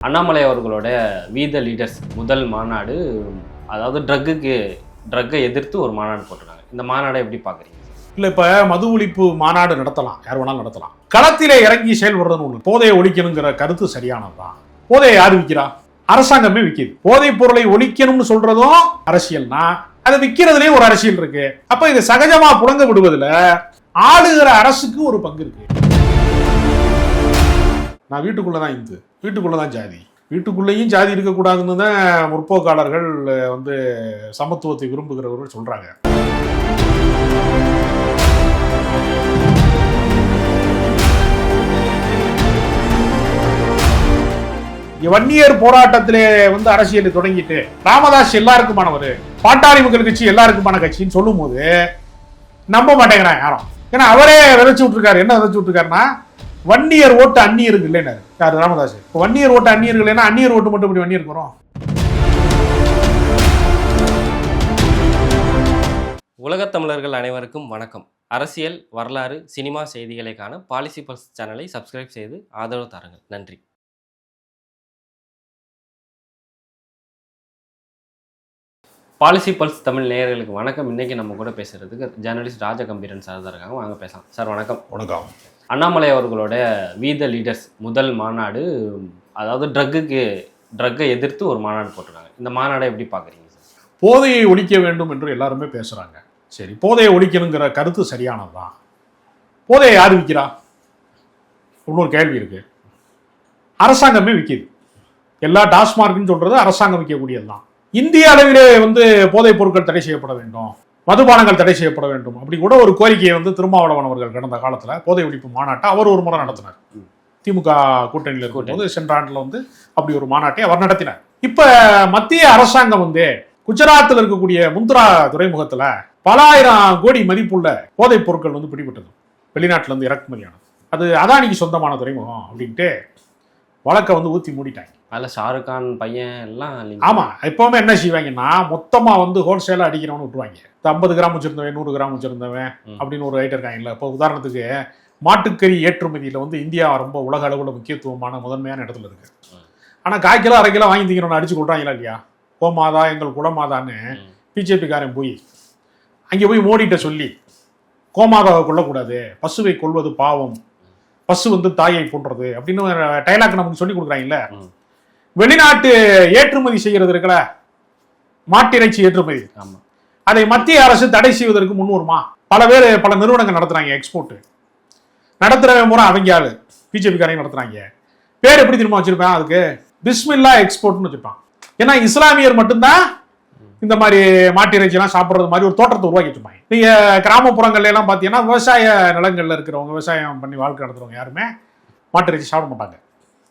அண்ணாமலை அவர்களோட வீத லீடர்ஸ் முதல் மாநாடு, அதாவது ட்ரக்கை எதிர்த்து ஒரு மாநாடு போட்டிருக்காங்க. இந்த மாநாடை எப்படி பார்க்குறீங்க? இல்லை, இப்போ மது ஒழிப்பு மாநாடு நடத்தலாம், யார் வேணாலும் நடத்தலாம். களத்திலே இறங்கி செயல்படுறதுன்னு ஒன்று. போதையை ஒழிக்கணுங்கிற கருத்து சரியானதுதான். போதையை யார் விற்கிறா? அரசாங்கமே விற்கிது. போதைப் பொருளை ஒழிக்கணும்னு சொல்றதும் அரசியல்னா, அதை விற்கிறதுலேயே ஒரு அரசியல் இருக்கு. அப்ப இது சகஜமா புழங்க விடுவதில் ஆளுகிற அரசுக்கு ஒரு பங்கு இருக்கு. நான் வீட்டுக்குள்ளதான் இந்து, வீட்டுக்குள்ளதான் ஜாதி, வீட்டுக்குள்ளேயும் ஜாதி இருக்கக்கூடாதுன்னு தான் முற்போக்காளர்கள் சமத்துவத்தை விரும்புகிறவர்கள் சொல்றாங்க. வன்னியர் போராட்டத்திலே அரசியலை தொடங்கிட்டு ராமதாஸ் எல்லாருக்குமானவர், பாட்டாளி மக்கள் கட்சி எல்லாருக்குமான கட்சின்னு சொல்லும் போது நம்ப மாட்டேங்கிறான் யாரும். ஏன்னா அவரே விதைச்சு விட்டுருக்காரு. என்ன விதைச்சு விட்டுருக்காருன்னா, வன்னியர் ஓட்டு அந்நியருக்கு இல்லைன்னு யாரு? ராமதாஸ். இப்போ வன்னியர் ஓட்டு அந்நியர்கள் இல்லைன்னா அந்நியர் ஓட்டு மட்டும் இப்படி வன்னியருக்கு வரும்? உலகத் தமிழர்கள் அனைவருக்கும் வணக்கம். அரசியல், வரலாறு, சினிமா செய்திகளை காண பாலிசி பல்ஸ் சேனலை சப்ஸ்கிரைப் செய்து ஆதரவு தாருங்கள். நன்றி. பாலிசி பல்ஸ் தமிழ் நேயர்களுக்கு வணக்கம். இன்னைக்கு நம்ம கூட பேசுறதுக்கு ஜேர்னலிஸ்ட் ராஜகம்பீரன் சார் தான் இருக்காங்க. வாங்க பேசலாம். சார் வணக்கம். வணக்கம். அண்ணாமலை அவர்களோட வீத லீடர்ஸ் முதல் மாநாடு, அதாவது ட்ரக்கை எதிர்த்து ஒரு மாநாடு போட்டிருக்காங்க. இந்த மாநாடை எப்படி பார்க்குறீங்க சார்? போதையை ஒழிக்க வேண்டும் என்று எல்லாருமே பேசுறாங்க. சரி, போதையை ஒழிக்கணுங்கிற கருத்து சரியானதுதான். போதையை யார் விற்கிறா? இன்னொரு கேள்வி இருக்கு. அரசாங்கமே விற்கிது. எல்லா டாஸ்மார்க்னு சொல்றது அரசாங்கம் விற்கக்கூடியதுதான். இந்திய அளவிலே போதைப் பொருட்கள் தடை செய்யப்பட வேண்டும், மதுபானங்கள் தடை செய்யப்பட வேண்டும் அப்படி கூட ஒரு கோரிக்கையை திருமாவளவன் அவர்கள் கடந்த காலத்துல போதை ஒழிப்பு மாநாட்டை அவர் ஒரு முறை நடத்தினார். திமுக கூட்டணியில் இருக்கும்போது சென்ற ஆண்டுல அப்படி ஒரு மாநாட்டை அவர் நடத்தினார். இப்ப மத்திய அரசாங்கம் குஜராத்தில் இருக்கக்கூடிய முந்த்ரா துறைமுகத்துல பல ஆயிரம் கோடி மதிப்புள்ள போதைப் பொருட்கள் பிடிபட்டது. வெளிநாட்டுல இருந்து இறக்குமதியானது. அது அதானிக்கு சொந்தமான துறைமுகம் அப்படின்ட்டு வழக்கை ஊத்தி மூடிட்டாங்க. அதில் ஷாருக்கான் பையன் எல்லாம். ஆமா, எப்பவுமே என்ன செய்வாங்கன்னா, மொத்தமா ஹோல்சேலா அடிக்கிறவனு விட்டுருவாங்க. 50 கிராம் வச்சிருந்தவன், 100 கிராம் வச்சிருந்தவன் அப்படின்னு ஒரு ஐட்டம் இருக்காங்கல்ல. இப்போ உதாரணத்துக்கு மாட்டுக்கறி ஏற்றுமதியில இந்தியா ரொம்ப உலக அளவுல முக்கியத்துவமான முதன்மையான இடத்துல இருக்கு. ஆனா 1/4 கிலோ 1/2 கிலோ வாங்கி திங்கணும்னு அடிச்சு கொள்றாங்களா இல்லையா? கோமாதா எங்கள் குலமாதான்னு பிஜேபிக்காரன் போய் அங்கே போய் மோடிட்ட சொல்லி கோமாதாவை கொல்லக்கூடாது, பசுவை கொல்வது பாவம், பசு தாயை போன்றது அப்படின்னு டைலாக் நமக்கு சொல்லி கொடுக்குறாங்கல்ல. வெளிநாட்டு ஏற்றுமதி செய்கிறது இருக்கல, மாட்டிறைச்சி ஏற்றுமதி, அதை மத்திய அரசு தடை செய்வதற்கு முன் வருமா? பல நிறுவனங்கள் நடத்துறாங்க. எக்ஸ்போர்ட் நடத்துறவங்க முறை அவங்க ஆளு பிஜேபிக்காரங்க நடத்துறாங்க. பேர் எப்படி திரும்ப வச்சிருப்பான்? அதுக்கு பிஸ்மில்லா எக்ஸ்போர்ட்னு வச்சிருப்பான். ஏன்னா இஸ்லாமியர் மட்டும்தான் இந்த மாதிரி மாட்டிறைச்சி எல்லாம் சாப்பிட்றது மாதிரி ஒரு தோட்டத்தை உருவாக்கி வச்சிருப்பாங்க. நீங்க கிராமப்புறங்கள்ல எல்லாம் பாத்தீங்கன்னா விவசாய நிலங்கள்ல இருக்கிறவங்க, விவசாயம் பண்ணி வாழ்க்கை நடத்துறவங்க யாருமே மாட்டிறைச்சி சாப்பிட மாட்டாங்க.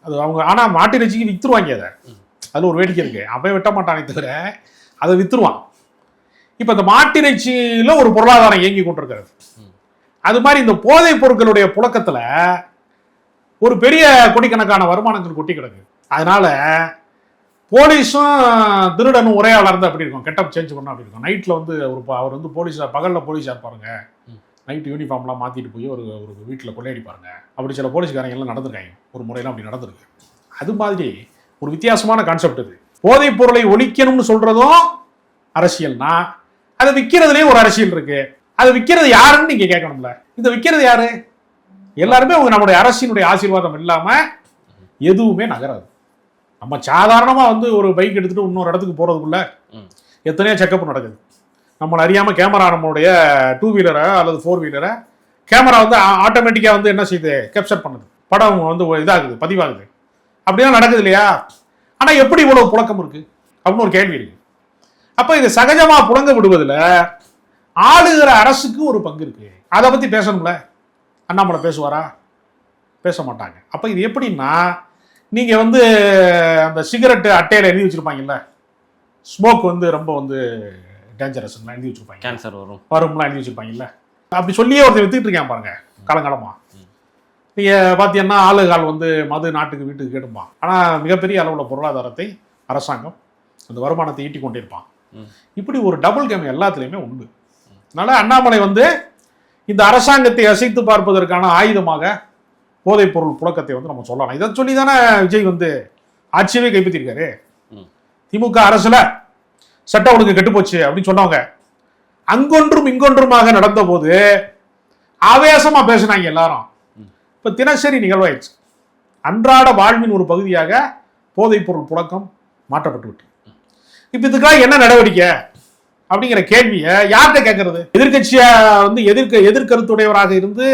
அது அவங்க ஆனா மாட்டிறைச்சிக்கு வித்துருவாங்க. அதுல ஒரு வேடிக்கை இருக்கு. அவன் வெட்ட மாட்டானே தவிர அதை வித்துருவான். இப்ப இந்த மாட்டிறைச்சியில ஒரு பொருளாதாரம் இயங்கி கொண்டிருக்கிறது. அது மாதிரி இந்த போதைப் பொருட்களுடைய புழக்கத்துல ஒரு பெரிய கோடிக்கணக்கான வருமானங்கள் கொட்டி கிடக்கு. அதனால போலீஸும் திருடனும் ஒரே ஆளா இருந்தா அப்படி இருக்கும், கெட்டப் சேஞ்ச் பண்ணா அப்படி இருக்கும். நைட்ல அவர் போலீஸா, பகல்ல போலீஸா இருப்பாருங்க, நைட் யூனிஃபார்ம்லாம் மாத்திட்டு போய் ஒரு வீட்டில் கொள்ளையடிப்பாருங்க. அப்படி சில போலீஸ்காரங்க எல்லாம் நடந்திருக்காங்க. ஒரு முறையெல்லாம் அப்படி நடந்திருக்கு. அது மாதிரி ஒரு வித்தியாசமான கான்செப்ட் இது. போதைப் பொருளை ஒழிக்கணும்னு சொல்றதும் அரசியல்னா, அதை விற்கிறதுலேயே ஒரு அரசியல் இருக்கு. அதை விற்கிறது யாருன்னு நீங்க கேட்கணும்ல. இந்த விற்கிறது யாரு? எல்லாருமே நம்முடைய அரசினுடைய ஆசீர்வாதம் இல்லாம எதுவுமே நகராது. நம்ம சாதாரணமா ஒரு பைக் எடுத்துட்டு இன்னொரு இடத்துக்கு போறதுக்குள்ள எத்தனையோ செக்கப் நடக்குது. நம்மளை அறியாம கேமரா, நம்மளுடைய 2 வீலரை அல்லது 4 வீலரை கேமரா ஆட்டோமேட்டிக்கா என்ன செய்யுது? கேப்சர் பண்ணுது. படம் இதாகுது, பதிவாகுது. அப்படிதான் நடக்குது இல்லையா? ஆனா எப்படி இவ்வளவு புழக்கம் இருக்கு அப்படின்னு ஒரு கேள்வி இருக்கு. அப்ப இது சகஜமா புழங்க விடுவதில் ஆளுகிற அரசுக்கு ஒரு பங்கு இருக்கு. அதை பத்தி பேசணும்ல. அண்ணாமலை பேசுவாரா? பேச மாட்டாங்க. அப்ப இது எப்படின்னா, நீங்க அந்த சிகரெட் அட்டையில எழுதி வச்சிருப்பாங்கல்ல, ஸ்மோக் ரொம்ப டேஞ்சரஸ் எழுதி வச்சிருப்பாங்க, கேன்சர் வரும்லாம் எழுதி வச்சிருப்பாங்கல்ல. அப்படி சொல்லியே ஒருத்தர் வித்துட்டு இருக்கேன் பாருங்க காலங்காலமா. நீங்க பாத்தீங்கன்னா ஆளுகால் மது நாட்டுக்கு வீட்டுக்கு கேட்டுப்பான். ஆனா மிகப்பெரிய அளவுல பொருளாதாரத்தை அரசாங்கம் அந்த வருமானத்தை ஈட்டி கொண்டிருப்பான். இப்படி ஒரு டபுள் கேம் எல்லாத்துலயுமே உண்டு. அதனால அண்ணாமலை இந்த அரசாங்கத்தை அசைத்து பார்ப்பதற்கான ஆயுதமாக போதைப் பொருள் புழக்கத்தை நம்ம சொல்லலாம். இதை சொல்லி தானே விஜய் ஆட்சியவே கைப்பற்றிருக்காரு. திமுக அரசுல சட்டம் ஒழுங்கு கெட்டு போச்சு அப்படின்னு சொன்னவங்க அங்கொன்றும் இங்கொன்றுமாக நடந்த போது ஆவேசமா பேசினாங்க எல்லாரும். இப்ப தினசரி நிகழ்வாயிடுச்சு. அன்றாட வாழ்வின் ஒரு பகுதியாக போதைப் பொருள் புழக்கம் மாற்றப்பட்டு விட்டு இப்ப இதுக்காக என்ன நடவடிக்கை அப்படிங்கிற கேள்வியை யார்கிட்ட கேட்கறது? எதிர்கட்சியா வந்து எதிர்கருத்துடையவராக இருந்து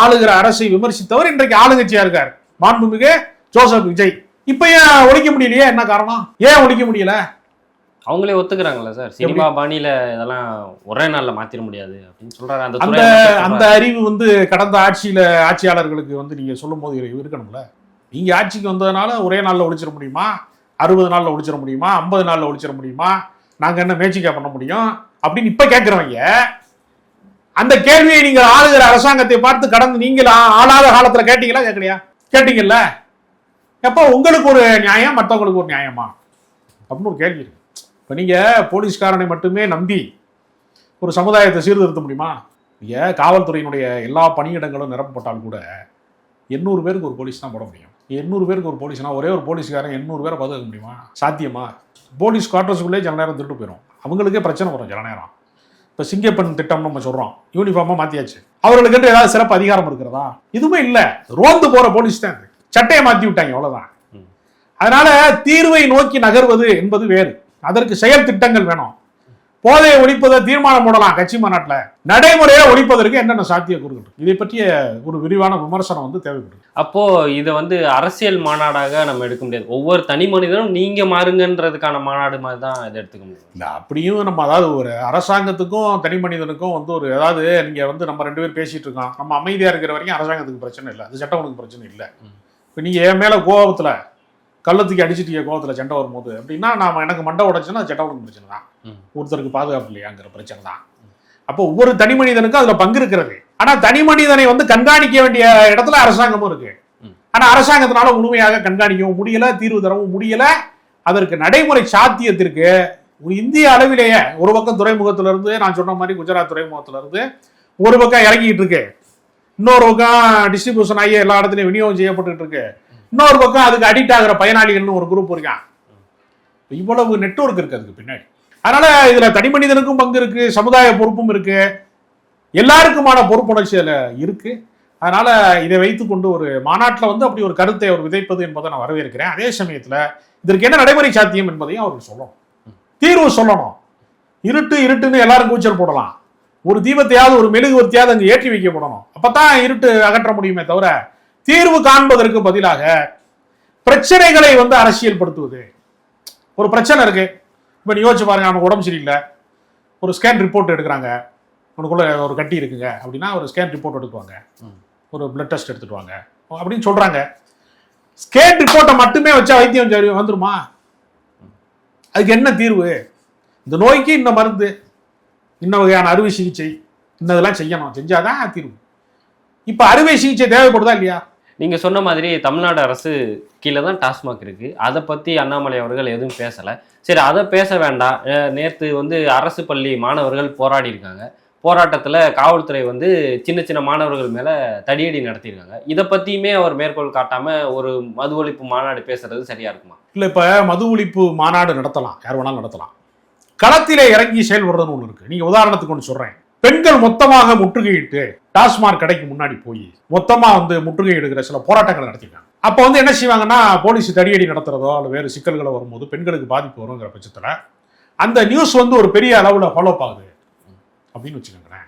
ஆளுகிற அரசை விமர்சித்தவர் இன்றைக்கு ஆளுங்கட்சியா இருக்கார் மாண்புமிகு ஜோசப் விஜய். இப்ப ஏன் ஒழிக்க முடியலையே? என்ன காரணம்? ஏன் ஒழிக்க முடியல? அவங்களே ஒத்துக்கிறாங்களா சார்? சினிமா பாணியில இதெல்லாம் ஒரே நாள்ல மாத்திர முடியாது அப்படின்னு சொல்றாரு. அந்த அறிவு வந்து கடந்த ஆட்சியாளர்களுக்கு வந்து நீங்க சொல்லும் போது இருக்கணும்ல. நீங்க ஆட்சிக்கு வந்ததுனால ஒரே நாள்ல ஒழிச்சிட முடியுமா? 60 நாள்ல ஒழிச்சிட முடியுமா? 50 நாள்ல ஒழிச்சிட முடியுமா? நாங்க என்ன மேஜிக்கா பண்ண முடியும் அப்படின்னு இப்ப கேட்கிறவங்க அந்த கேள்வியை நீங்க ஆளுகிற அரசாங்கத்தை பார்த்து கடந்து நீங்கள் ஆளாத காலத்துல கேட்டீங்களா? கேட்கலையா? கேட்டீங்கல்ல. எப்போ உங்களுக்கு ஒரு நியாயம் மற்றவங்களுக்கு ஒரு நியாயமா அப்படின்னு ஒரு கேள்வி இருக்கு. இப்போ நீங்கள் போலீஸ்காரனை மட்டுமே நம்பி ஒரு சமுதாயத்தை சீர்திருத்த முடியுமா? நீங்கள் காவல்துறையினுடைய எல்லா பணியிடங்களும் நிரப்பப்பட்டாலும் கூட 800 பேருக்கு ஒரு போலீஸ் தான் போட முடியும். 800 பேருக்கு ஒரு போலீஸ்னா ஒரே ஒரு போலீஸ்காரன் 800 பேரை பாதுகாக்க முடியுமா? சாத்தியமா? போலீஸ் குவார்டர்ஸுக்குள்ளே சில நேரம் திருட்டு போயிடும். அவங்களுக்கே பிரச்சனை வரும் சில நேரம். இப்போ சிங்கப்பெண் திட்டம் நம்ம சொல்கிறோம், யூனிஃபார்மாக மாற்றியாச்சு. அவர்களுக்கு ஏதாவது சிறப்பு அதிகாரம் இருக்கிறதா? இதுவுமே இல்லை. ரோந்து போகிற போலீஸ் தான் இது. சட்டையை மாற்றி விட்டாங்க, அவ்வளோதான். அதனால தீர்வை நோக்கி நகர்வது என்பது வேறு. அதற்கு செயல் திட்டங்கள் வேணும். போதையை ஒழிப்பதை தீர்மானம் போடலாம் கட்சி மாநாட்டில். நடைமுறையை ஒழிப்பதற்கு என்னென்ன சாத்தியக்கூறுகள் இதை பற்றிய ஒரு விரிவான விமர்சனம் வந்து தேவைப்படுது. அப்போ இதை வந்து அரசியல் மாநாடாக நம்ம எடுக்க முடியாது. ஒவ்வொரு தனி மனிதனும் நீங்க மாறுங்கன்றதுக்கான மாநாடு மாதிரி தான் இதை எடுத்துக்க முடியும். இல்லை, அப்படியும் நம்ம அதாவது ஒரு அரசாங்கத்துக்கும் தனி மனிதனுக்கும் வந்து ஒரு அதாவது நீங்க வந்து நம்ம 2 பேர் பேசிட்டு இருக்கோம், நம்ம அமைதியா இருக்கிற வரைக்கும் அரசாங்கத்துக்கு பிரச்சனை இல்லை, அது சட்டம் ஒழுங்கு பிரச்சனை இல்லை. இப்போ நீங்க என் மேல கோபத்துல கள்ளத்துக்கு அடிச்சுட்டு கோபத்தில் சண்டை வரும்போது அப்படின்னா நாம எனக்கு மண்டை உடைச்சுன்னா அது சட்டம் ஒழுங்கு பிரச்சனை தான். ஒருத்தருக்கு பாதுகாப்பு இல்லையாங்கிற பிரச்சனை தான். அப்போ ஒவ்வொரு தனி மனிதனுக்கும் அதுல பங்கு இருக்கிறது. ஆனா தனி மனிதனை வந்து கண்காணிக்க வேண்டிய இடத்துல அரசாங்கமும் இருக்கு. ஆனா அரசாங்கத்தினால முழுமையாக கண்காணிக்கவும் முடியல, தீர்வு தரவும் முடியல. அதற்கு நடைமுறை சாத்தியத்திற்கு ஒரு இந்திய அளவிலேயே ஒரு பக்கம் துறைமுகத்துல இருந்து நான் சொன்ன மாதிரி குஜராத் துறைமுகத்துல இருந்து ஒரு பக்கம் இறங்கிட்டு இருக்கு, இன்னொரு பக்கம் டிஸ்ட்ரிபியூஷன் ஆகி எல்லா இடத்துலையும் விநியோகம் செய்யப்பட்டு இருக்கு, இன்னொரு பக்கம் அதுக்கு அடிக்ட் ஆகிற பயனாளிகள்னு ஒரு குரூப் இருக்கான். இவ்வளவு நெட்வொர்க் இருக்கு அதுக்கு பின்னாடி. அதனால இதுல தனி மனிதனுக்கும் பங்கு இருக்கு, சமுதாய பொறுப்பும் இருக்கு, எல்லாருக்குமான பொறுப்புணர்ச்சி அதுல இருக்கு. அதனால இதை வைத்துக்கொண்டு ஒரு மாநாட்டில் வந்து அப்படி ஒரு கருத்தை அவர் விதைப்பது என்பதை நான் வரவேற்கிறேன். அதே சமயத்துல இதற்கு என்ன நடைமுறை சாத்தியம் என்பதையும் அவருக்கு சொல்லணும், தீர்வு சொல்லணும். இருட்டுன்னு எல்லாரும் கூச்சல் போடலாம், ஒரு தீபத்தையாவது ஒரு மெழுகுவர்த்தியாவது அங்கே ஏற்றி வைக்கப்படணும். அப்பதான் இருட்டு அகற்ற முடியுமே தவிர தீர்வு காண்பதற்கு பதிலாக பிரச்சனைகளை வந்து அரசியல் படுத்துவது. ஒரு பிரச்சனை இருக்கு, இப்போ யோசிச்சு பாருங்க, நமக்கு உடம்பு சரியில்லை, ஒரு ஸ்கேன் ரிப்போர்ட் எடுக்கிறாங்க, உனக்குள்ள ஒரு கட்டி இருக்குங்க அப்படின்னா ஒரு ஸ்கேன் ரிப்போர்ட் எடுக்குவாங்க, ஒரு பிளட் டெஸ்ட் எடுத்துட்டு வாங்க அப்படின்னு சொல்றாங்க. ஸ்கேன் ரிப்போர்ட்டை மட்டுமே வச்சா வைத்தியம் வந்துருமா? அதுக்கு என்ன தீர்வு? இந்த நோய்க்கு இந்த மருந்து, இன்ன வகையான அறுவை சிகிச்சை, இன்னதெல்லாம் செய்யணும், செஞ்சாதான் தீர்வு. இப்ப அறுவை சிகிச்சை தேவைப்படுதா இல்லையா? நீங்க சொன்ன மாதிரி தமிழ்நாடு அரசு கீழே தான் டாஸ்மாக் இருக்கு. அதை பத்தி அண்ணாமலை அவர்கள் எதுவும் பேசல. சரி, அதை பேச வேண்டாம். நேற்று வந்து அரசு பள்ளி மாணவர்கள் போராடி இருக்காங்க. போராட்டத்துல காவல்துறை வந்து சின்ன சின்ன மாணவர்கள் மேல தடியடி நடத்தியிருக்காங்க. இதை பத்தியுமே அவர் மேற்கோள் காட்டாம ஒரு மது ஒழிப்பு மாநாடு பேசுறது சரியா இருக்குமா? இல்ல, இப்ப மது ஒழிப்பு மாநாடு நடத்தலாம், யார் வேணாலும் நடத்தலாம். களத்திலே இறங்கி செயல்படுறதுன்னு ஒண்ணு இருக்கு. நீங்க உதாரணத்துக்கு ஒன்று சொல்றேன், பெண்கள் மொத்தமாக முற்றுகையிட்டு டாஸ்மாக் கடைக்கு முன்னாடி போய் மொத்தமா வந்து முற்றுகை எடுக்கிற சில போராட்டங்கள் நடத்திருக்காங்க. அப்ப வந்து என்ன செய்வாங்கன்னா, போலீஸ் தடியடி நடத்துறதோ அல்ல வேறு சிக்கல்களை வரும்போது பெண்களுக்கு பாதிப்பு வருங்கிற பட்சத்துல அந்த நியூஸ் வந்து ஒரு பெரிய அளவுல ஃபாலோ ஆகுது அப்படின்னு வச்சுக்கோங்களேன்.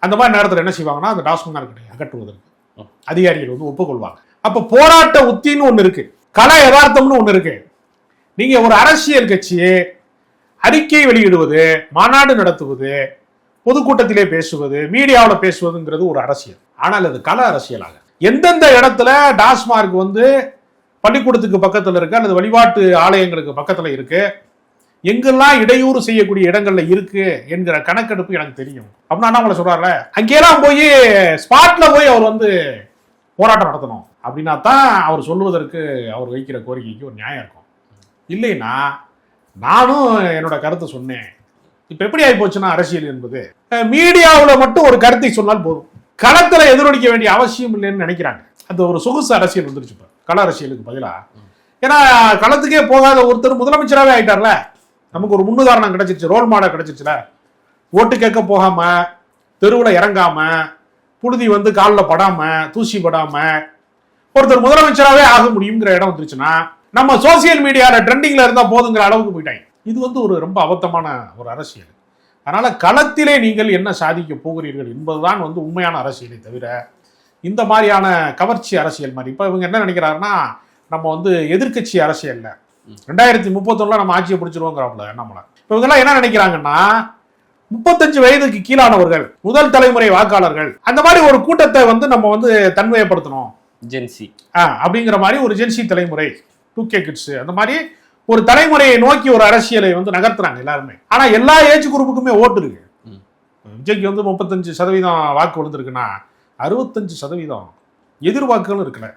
அந்த மாதிரி நேரத்தில் என்ன செய்வாங்கன்னா, அந்த டாஸ்மாக் கடையை அகற்றுவதற்கு அதிகாரிகள் வந்து ஒப்புக்கொள்வாங்க. அப்ப போராட்ட உத்தின்னு ஒண்ணு இருக்கு, கல யதார்த்தம்னு ஒண்ணு இருக்கு. நீங்க ஒரு அரசியல் கட்சியே அறிக்கை வெளியிடுவது, மாநாடு நடத்துவது, பொதுக்கூட்டத்திலே பேசுவது, மீடியாவில் பேசுவதுங்கிறது ஒரு அரசியல். ஆனால் அது கல அரசியலாக எந்தெந்த இடத்துல டாஸ்மார்க் வந்து பள்ளிக்கூடத்துக்கு பக்கத்தில் இருக்கு அல்லது வழிபாட்டு ஆலயங்களுக்கு பக்கத்தில் இருக்கு, எங்கெல்லாம் இடையூறு செய்யக்கூடிய இடங்கள்ல இருக்கு என்கிற கணக்கெடுப்பு எனக்கு தெரியும் அப்படின்னு அண்ணாமலை சொல்றாருல. அங்கெல்லாம் போய் ஸ்பாட்ல போய் அவர் வந்து போராட்டம் நடத்தணும் அப்படின்னா தான் அவர் சொல்லுவதற்கு அவர் வைக்கிற கோரிக்கைக்கு ஒரு நியாயம் இருக்கும். இல்லைன்னா நானும் என்னோட கருத்தை சொன்னேன். இப்ப எப்படி ஆகி போச்சுன்னா, அரசியல் என்பது மீடியாவில் மட்டும் ஒரு கருத்தை சொன்னால் போதும், களத்துல எதிரொலிக்க வேண்டிய அவசியம் இல்லைன்னு நினைக்கிறாங்க. அந்த ஒரு சொகுசு அரசியல் வந்துருச்சு. இப்ப கள அரசியலுக்கு பதிலா ஏன்னா களத்துக்கே போகாத ஒருத்தர் முதலமைச்சராகவே ஆயிட்டார்ல. நமக்கு ஒரு முன்னுதாரணம் கிடைச்சிருச்சு, ரோல் மாடல் கிடைச்சிருச்சுல. ஓட்டு கேட்க போகாம, தெருவில் இறங்காம, புழுதி வந்து காலில் படாம, தூசி படாம ஒருத்தர் முதலமைச்சராகவே ஆக முடியுங்கிற இடம் வந்துருச்சுன்னா நம்ம சோசியல் மீடியாவில் ட்ரெண்டிங்ல இருந்தா போதுங்கிற அளவுக்கு போயிட்டாங்க. இது வந்து ஒரு ரொம்ப அபத்தமான ஒரு அரசியல். அதனால களத்திலே நீங்கள் என்ன சாதிக்க போகிறீர்கள் என்பதுதான் வந்து உண்மையான அரசியலை தவிர இந்த மாதிரியான கவர்ச்சி அரசியல் மாதிரி. இப்போ இவங்க என்ன நினைக்கிறாருன்னா, நம்ம வந்து எதிர்கட்சி அரசியல்ல 2031 நம்ம ஆட்சியை பிடிச்சிருவோங்கிறாப்ல நம்மள. இப்போ இவங்கெல்லாம் என்ன நினைக்கிறாங்கன்னா, 35 வயதுக்கு கீழானவர்கள், முதல் தலைமுறை வாக்காளர்கள், அந்த மாதிரி ஒரு கூட்டத்தை வந்து நம்ம வந்து தன்மையப்படுத்தணும், ஜென்சி அப்படிங்கிற மாதிரி ஒரு ஜென்சி தலைமுறை, 2K கிட்ஸ், அந்த மாதிரி ஒரு தலைமுறையை நோக்கி ஒரு அரசியலை வந்து நகர்த்துறாங்க எல்லாருமே. ஆனா எல்லா ஏஜ் குரூப்புக்குமே ஓட்டு இருக்கு. விஜய்க்கு வந்து 35% வாக்கு விழுந்திருக்குன்னா 65% எதிர்வாக்குகளும் இருக்குல்ல.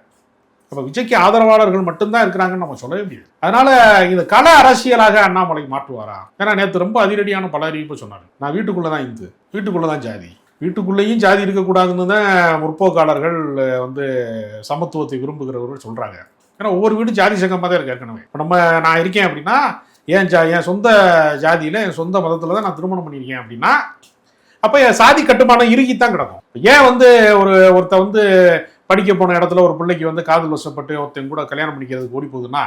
அப்ப விஜய்க்கு ஆதரவாளர்கள் மட்டும்தான் இருக்கிறாங்கன்னு நம்ம சொல்லவே முடியாது. அதனால இது கள அரசியலாக அண்ணாமலை மாற்றுவாரா? ஏன்னா நேற்று ரொம்ப அதிரடியான பல அறிவிப்பு சொன்னாரு. நான் வீட்டுக்குள்ளதான் இந்து, வீட்டுக்குள்ளதான் ஜாதி, வீட்டுக்குள்ளேயும் ஜாதி இருக்கக்கூடாதுன்னு தான் முற்போக்காளர்கள் வந்து சமத்துவத்தை விரும்புகிறவர்கள் சொல்றாங்க. ஏன்னா ஒவ்வொரு வீடும் ஜாதி சங்கமாக தான் இருக்கு ஏற்கனவே. இப்போ நான் இருக்கேன் அப்படின்னா என் சொந்த ஜாதியில என் சொந்த மதத்துல தான் நான் திருமணம் பண்ணியிருக்கேன் அப்படின்னா அப்ப என் சாதி கட்டுமானம் இறுகித்தான் கிடக்கும். ஏன் வந்து ஒருத்த வந்து படிக்க போன இடத்துல ஒரு பிள்ளைக்கு வந்து காதல் வசப்பட்டு ஒருத்தன் கூட கல்யாணம் பண்ணிக்கிறதுக்கு ஓடி போகுதுன்னா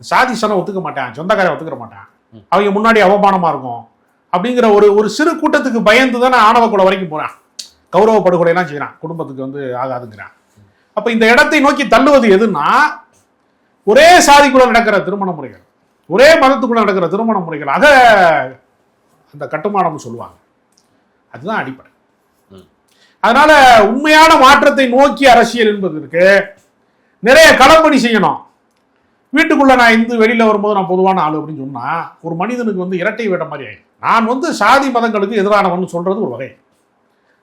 சாதி சனம் ஒத்துக்க மாட்டேன், சொந்தக்காரை ஒத்துக்கிற மாட்டேன், அவங்க முன்னாடி அவமானமா இருக்கும் அப்படிங்கிற ஒரு சிறு கூட்டத்துக்கு பயந்து தானே ஆணவ கொலை வரைக்கும் போறான், கௌரவ படுகொலையெல்லாம் செய்யறான், குடும்பத்துக்கு வந்து ஆகாதுங்கிறான். அப்ப இந்த இடத்தை நோக்கி தள்ளுவது எதுன்னா, ஒரே சாதிக்குள்ள நடக்கிற திருமண முறைகள், ஒரே மதத்துக்குள்ள நடக்கிற திருமண முறைகளாக அந்த கட்டுமானம் சொல்லுவாங்க. அதுதான் அடிப்படை. அதனால உண்மையான மாற்றத்தை நோக்கி அரசியல் என்பதற்கு நிறைய களப்பணி செய்யணும். வீட்டுக்குள்ள நான் இந்து, வெளியில வரும்போது நான் பொதுவான ஆளு அப்படின்னு சொன்னா ஒரு மனிதனுக்கு வந்து இரட்டை வேட மாதிரி ஆயிடும். நான் வந்து சாதி மதங்களுக்கு எதிரானவன் சொல்றது ஒரு வகை,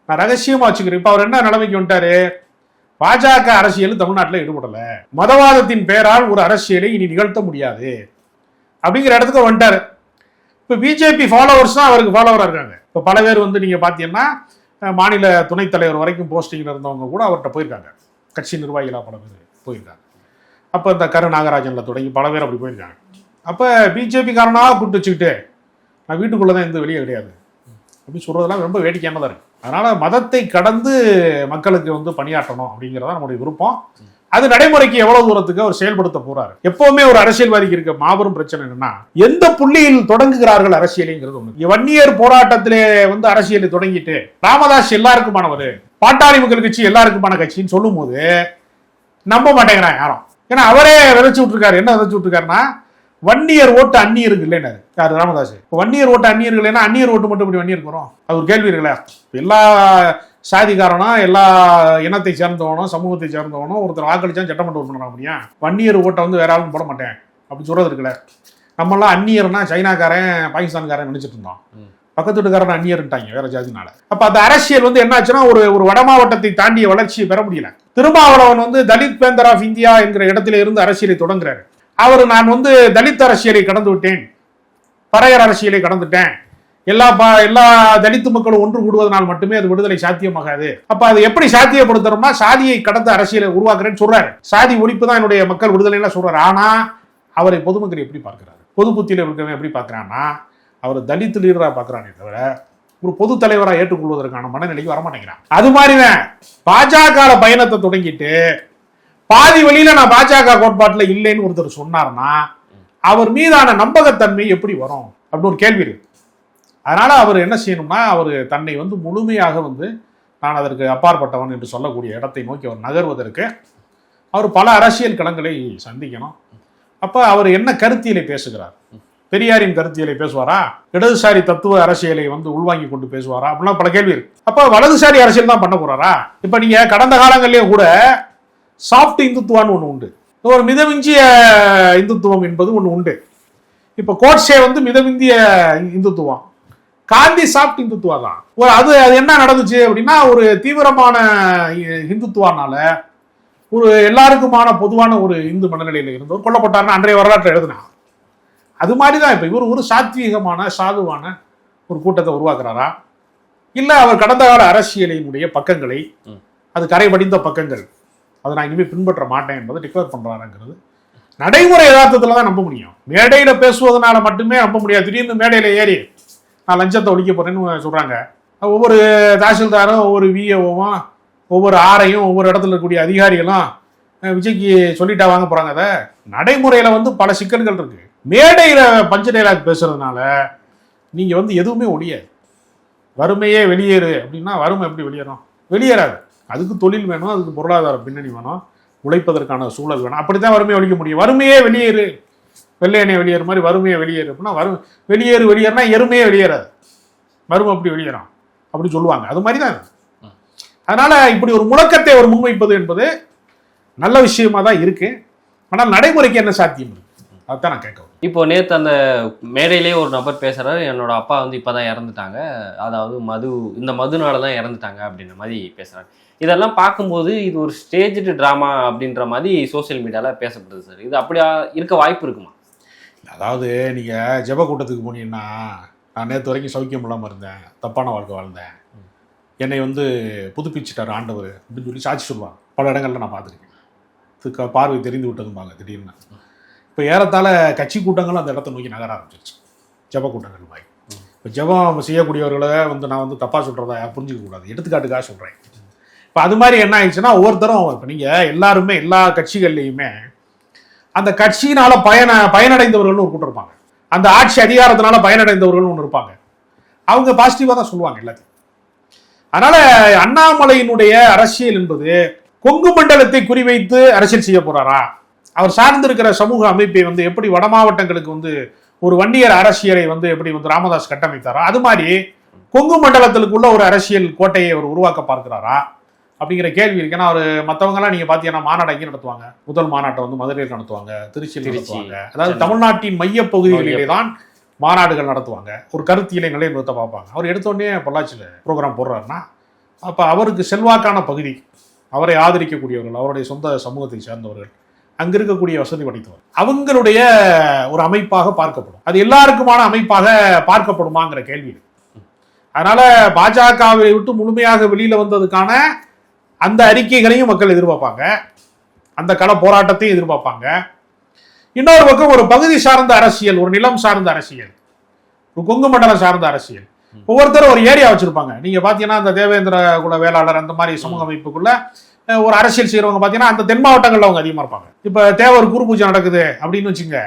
நான் ரகசியமா வச்சுக்கிறேன். இப்ப அவர் என்ன நிலைமைக்கு வந்துட்டாரு, பாஜக அரசியல் தமிழ்நாட்டில் ஈடுபடல, மதவாதத்தின் பெயரால் ஒரு அரசியலை இனி நிகழ்த்த முடியாது அப்படிங்கிற இடத்துக்கு வந்துட்டாரு. இப்ப பிஜேபி ஃபாலோவர்ஸ் தான் அவருக்கு ஃபாலோவரா இருக்காங்க. இப்ப பல பேர் வந்து நீங்க பாத்தீங்கன்னா மாநில துணைத் தலைவர் வரைக்கும் போஸ்டிங்ல இருந்தவங்க கூட அவர்கிட்ட போயிருக்காங்க, கட்சி நிர்வாகிகளா பல பேர் போயிருக்காங்க. அப்ப இந்த கரு நாகராஜன்ல தொடங்கி பல பேர் அப்படி போயிருக்காங்க. அப்ப பிஜேபி காரனாக கூப்பிட்டு வச்சுக்கிட்டு நான் வீட்டுக்குள்ளதான் இருந்து வெளியே கிடையாது அப்படின்னு சொல்றதெல்லாம் ரொம்ப வேடிக்கையானதா இருக்கு. அதனால மதத்தை கடந்து மக்களுக்கு வந்து பணியாற்றணும் அப்படிங்கிறதா நம்முடைய விருப்பம். அது நடைமுறைக்கு எவ்வளவு தூரத்துக்கு அவர் செயல்படுத்த போறாரு. எப்பவுமே ஒரு அரசியல்வாதிக்கு இருக்க மாபெரும் பிரச்சனை என்னன்னா, எந்த புள்ளியில் தொடங்குகிறார்கள் அரசியலுங்கிறது ஒண்ணு. வன்னியர் போராட்டத்திலே வந்து அரசியலை தொடங்கிட்டு ராமதாஸ் எல்லாருக்குமானவர், பாட்டாளி மக்கள் கட்சி எல்லாருக்குமான கட்சின்னு சொல்லும் போது நம்ப மாட்டேங்கிறான் யாரும். ஏன்னா அவரே விதைச்சு விட்டுருக்காரு. என்ன விதைச்சு விட்டுருக்காருன்னா, வன்னியர் ஓட்டு அந்நியருக்கு இல்லைன்னு யாரு ராமதாஸ். வன்னியர் ஓட்டு அந்நியர்கள் இல்லைன்னா அந்நியர் ஓட்டு மட்டும் இப்படி வன்னியருக்கு வரும்? அது ஒரு கேள்வி இருக்குல்ல. எல்லா சாதிக்காரனும் எல்லா இனத்தை சேர்ந்தவனும் சமூகத்தை சேர்ந்தவனும் ஒருத்தர் வாக்களிச்சா சட்டமன்ற உறுப்பினர் முடியும், வன்னியர் ஓட்டை வந்து வேற ஆளும் போட மாட்டேன் அப்படி சொல்றது இருக்குல்ல. நம்மளாம் அந்நியர்னா சைனாக்காரன் பாகிஸ்தான்காரன் நினைச்சிட்டு இருந்தோம், பக்கத்து வீட்டுக்காரன் அந்நியர்ட்டாங்க வேற ஜாதினால. அப்ப அந்த அரசியல் வந்து என்ன ஆச்சுன்னா, ஒரு வட மாவட்டத்தை தாண்டிய வளர்ச்சியை பெற முடியல. திருமாவளவன் வந்து தலித் பேந்தர் ஆஃப் இந்தியா என்கிற இடத்துல இருந்து அரசியலை தொடங்குறாரு. அவர் நான் வந்து தலித் அரசியலை கடந்து விட்டேன், பறையர் அரசியலை கடந்துட்டேன், எல்லா தலித்து மக்களும் ஒன்று கூடுவதனால் மட்டுமே அது விடுதலை சாத்தியமாகாது. அப்ப அது எப்படி சாத்தியப்படுத்துறோம்னா, சாதியை கடந்த அரசியலை உருவாக்குறேன்னு சொல்றாரு. சாதி ஒழிப்பு தான் என்னுடைய மக்கள் விடுதலை எல்லாம் சொல்றாரு. ஆனா அவரை பொதுமக்கள் எப்படி பார்க்கிறாரு, பொது புத்தியில இருக்கிறவங்க எப்படி பார்க்கறான்னா, அவர் தலித் லீடரா பார்க்கறானே தவிர ஒரு பொது தலைவராக ஏற்றுக்கொள்வதற்கான மனநிலைக்கு வரமாட்டேங்கிறான். அது மாதிரிதான் பாஜக பயணத்தை தொடங்கிட்டு பாதி வழியில நான் பாஜக கோட்பாட்டுல இல்லைன்னு ஒருத்தர் சொன்னார்னா அவர் மீதான நம்பகத்தன்மை எப்படி வரும் அப்படின்னு ஒரு கேள்வி இருக்கு. அதனால அவர் என்ன செய்யணும்னா, அவர் தன்னை வந்து முழுமையாக வந்து நான் அதற்கு அப்பாற்பட்டவன் என்று சொல்லக்கூடிய இடத்தை நோக்கி அவர் நகர்வதற்கு அவர் பல அரசியல் களங்களை சந்திக்கணும். அப்ப அவர் என்ன கருத்தியலை பேசுகிறார், பெரியாரின் கருத்தியலை பேசுவாரா, இடதுசாரி தத்துவ அரசியலை வந்து உள்வாங்கி கொண்டு பேசுவாரா அப்படின்னா பல கேள்வி இருக்கு. அப்ப வலதுசாரி அரசியல் தான் பண்ண போறாரா? இப்ப நீங்க கடந்த காலங்களிலேயே கூட சாஃப்ட் இந்துத்துவான்னு ஒண்ணு உண்டு, ஒரு மிதமிஞ்சிய இந்துத்துவம் என்பது ஒண்ணு உண்டு. இப்ப கோட்ஸே வந்து மிதமிந்திய இந்துத்துவம், காந்தி சாஃப்ட் இந்துத்துவா தான். அது என்ன நடந்துச்சு அப்படின்னா, ஒரு தீவிரமான இந்துத்துவானால ஒரு எல்லாருக்குமான பொதுவான ஒரு இந்து மனநிலையில இருந்தவர் கொல்லப்பட்டார்னு அன்றைய வரலாற்றை எழுதினார். அது மாதிரிதான் இப்ப இவர் ஒரு சாத்வீகமான சாதுவான ஒரு கூட்டத்தை உருவாக்குறாரா, இல்ல அவர் கடந்த கால அரசியலினுடைய பக்கங்களை, அது கரைபடிந்த பக்கங்கள், அதை நான் இனிமேல் பின்பற்ற மாட்டேன் என்பதை டிக்ளேர் பண்றாருங்கிறது நடைமுறை யதார்த்தத்துல தான் நம்ப முடியும். மேடையில பேசுவதனால மட்டுமே நம்ப முடியாது. திடீர்னு மேடையில ஏறி நான் லஞ்சத்தை ஒழிக்க போறேன்னு சொல்றாங்க. ஒவ்வொரு தாசில்தாரும், ஒவ்வொரு விஏஓவும், ஒவ்வொரு ஆரையும், ஒவ்வொரு இடத்துல இருக்கக்கூடிய அதிகாரிகளும் விஜய்க்கு சொல்லிட்டா வாங்க போறாங்க. அதை நடைமுறையில வந்து பல சிக்கல்கள் இருக்கு. மேடையில பஞ்ச டைலாக் பேசுறதுனால நீங்க வந்து எதுவுமே ஒழியாது. வறுமையே வெளியேறு அப்படின்னா வறுமை எப்படி வெளியேறும்? வெளியேறாது. அதுக்கு தொழில் வேணும், அதுக்கு பொருளாதார பின்னணி வேணும், உழைப்பதற்கான சூழல் வேணும். அப்படித்தான் வறுமையை ஒழிக்க முடியும். வறுமையே வெளியேறு, வெள்ளையனே வெளியேறு மாதிரி வறுமையை வெளியேறு அப்படின்னா வெளியேறுனா எருமையே வெளியேறாது. வறுமை அப்படி வெளியேறும் அப்படி சொல்லுவாங்க. அது மாதிரி தான். அதனால இப்படி ஒரு முழக்கத்தை ஒரு முன்வைப்பது என்பது நல்ல விஷயமா தான் இருக்கு. ஆனால் நடைமுறைக்கு என்ன சாத்தியம் இருக்கு? அதுதான் நான் கேட்க. இப்போ நேற்று அந்த மேடையிலே ஒரு நபர் பேசுறாரு, என்னோட அப்பா வந்து இப்பதான் இறந்துட்டாங்க, அதாவது இந்த மதுனால தான் இறந்துட்டாங்க அப்படின்ற மாதிரி பேசுறாங்க. இதெல்லாம் பார்க்கும்போது இது ஒரு ஸ்டேஜ்டு ட்ராமா அப்படின்ற மாதிரி சோசியல் மீடியாவில் பேசப்படுது சார். இது அப்படியா இருக்க வாய்ப்பு இருக்குமா? அதாவது நீங்கள் ஜெப கூட்டத்துக்கு போனீங்கன்னா, நான் நேற்று வரைக்கும் சௌக்கியம் இல்லாமல் இருந்தேன், தப்பான வாழ்க்கை வாழ்ந்தேன், என்னை வந்து புதுப்பிச்சுட்டார் ஆண்டவர் அப்படின்னு சொல்லி சாட்சி சொல்லுவாங்க. பல இடங்கள்ல நான் பார்த்துருக்கேன். பார்வை தெரிந்து விட்டதும்பாங்க திடீர்னு. இப்போ ஏறத்தாழ கட்சி கூட்டங்களும் அந்த இடத்த நோக்கி நகர ஆரம்பிச்சிருச்சு. ஜெப கூட்டங்கள் மாதிரி. இப்போ ஜெபம் செய்யக்கூடியவர்களை வந்து நான் வந்து தப்பாக சொல்கிறதா புரிஞ்சிக்க கூடாது, எடுத்துக்காட்டுக்காக சொல்கிறேன். இப்போ அது மாதிரி என்ன ஆயிடுச்சுன்னா, ஒவ்வொருத்தரும் இப்போ நீங்கள் எல்லாருமே எல்லா கட்சிகள்லையுமே அந்த கட்சியினால பயனடைந்தவர்கள்னு ஒரு கூட்டம் இருப்பாங்க. அந்த ஆட்சி அதிகாரத்தினால பயனடைந்தவர்கள் ஒன்று இருப்பாங்க. அவங்க பாசிட்டிவாக தான் சொல்லுவாங்க எல்லாத்தையும். அதனால அண்ணாமலையினுடைய அரசியல் என்பது கொங்கு மண்டலத்தை குறிவைத்து அரசியல் செய்ய போறாரா? அவர் சார்ந்திருக்கிற சமூக அமைப்பை வந்து எப்படி வட மாவட்டங்களுக்கு வந்து ஒரு வன்னியர் அரசியலை வந்து எப்படி வந்து ராமதாஸ் கட்டமைத்தாரோ அது மாதிரி கொங்கு மண்டலத்திற்குள்ள ஒரு அரசியல் கோட்டையை அவர் உருவாக்க பார்க்கிறாரா அப்படிங்கிற கேள்வி இருக்கு. ஏன்னா அவர் மற்றவங்கலாம் நீங்க பாத்தீங்கன்னா மாநாடு எங்கே நடத்துவாங்க? முதல் மாநாட்டை வந்து மதுரையில் நடத்துவாங்க, திருச்சியில் நடத்துவாங்க. அதாவது தமிழ்நாட்டின் மைய பகுதிகளிலே தான் மாநாடுகள் நடத்துவாங்க. ஒரு கருத்தியலை நிலைநிறுத்த பார்ப்பாங்க. அவர் எடுத்தோடனே பொள்ளாச்சியில் ப்ரோக்ராம் போடுறாருன்னா அப்போ அவருக்கு செல்வாக்கான பகுதி, அவரை ஆதரிக்கக்கூடியவர்கள், அவருடைய சொந்த சமூகத்தை சேர்ந்தவர்கள், அங்க இருக்கக்கூடிய வசதி படைத்தவர், அவங்களுடைய ஒரு அமைப்பாக பார்க்கப்படும். அது எல்லாருக்குமான அமைப்பாக பார்க்கப்படுமாங்கிற கேள்வி. அதனால பாஜகவை விட்டு முழுமையாக வெளியில வந்ததுக்கான அந்த அறிக்கைகளையும் மக்கள் எதிர்பார்ப்பாங்க, அந்த கள போராட்டத்தையும் எதிர்பார்ப்பாங்க. இன்னொரு பக்கம் ஒரு பகுதி சார்ந்த அரசியல், ஒரு நிலம் சார்ந்த அரசியல், ஒரு கொங்கு மண்டலம் சார்ந்த அரசியல். ஒவ்வொருத்தரும் ஒரு ஏரியா வச்சிருப்பாங்க. நீங்க பாத்தீங்கன்னா அந்த தேவேந்திர குல வேளாளர் அந்த மாதிரி சமூக அமைப்புக்குள்ள ஒரு அரசியல் செய்யறவங்க பாத்தீங்கன்னா அந்த தென் மாவட்டங்கள்ல அவங்க அதிகமா இருப்பாங்க. இப்ப தேவர் குரு பூஜை நடக்குது அப்படின்னு வச்சுங்க,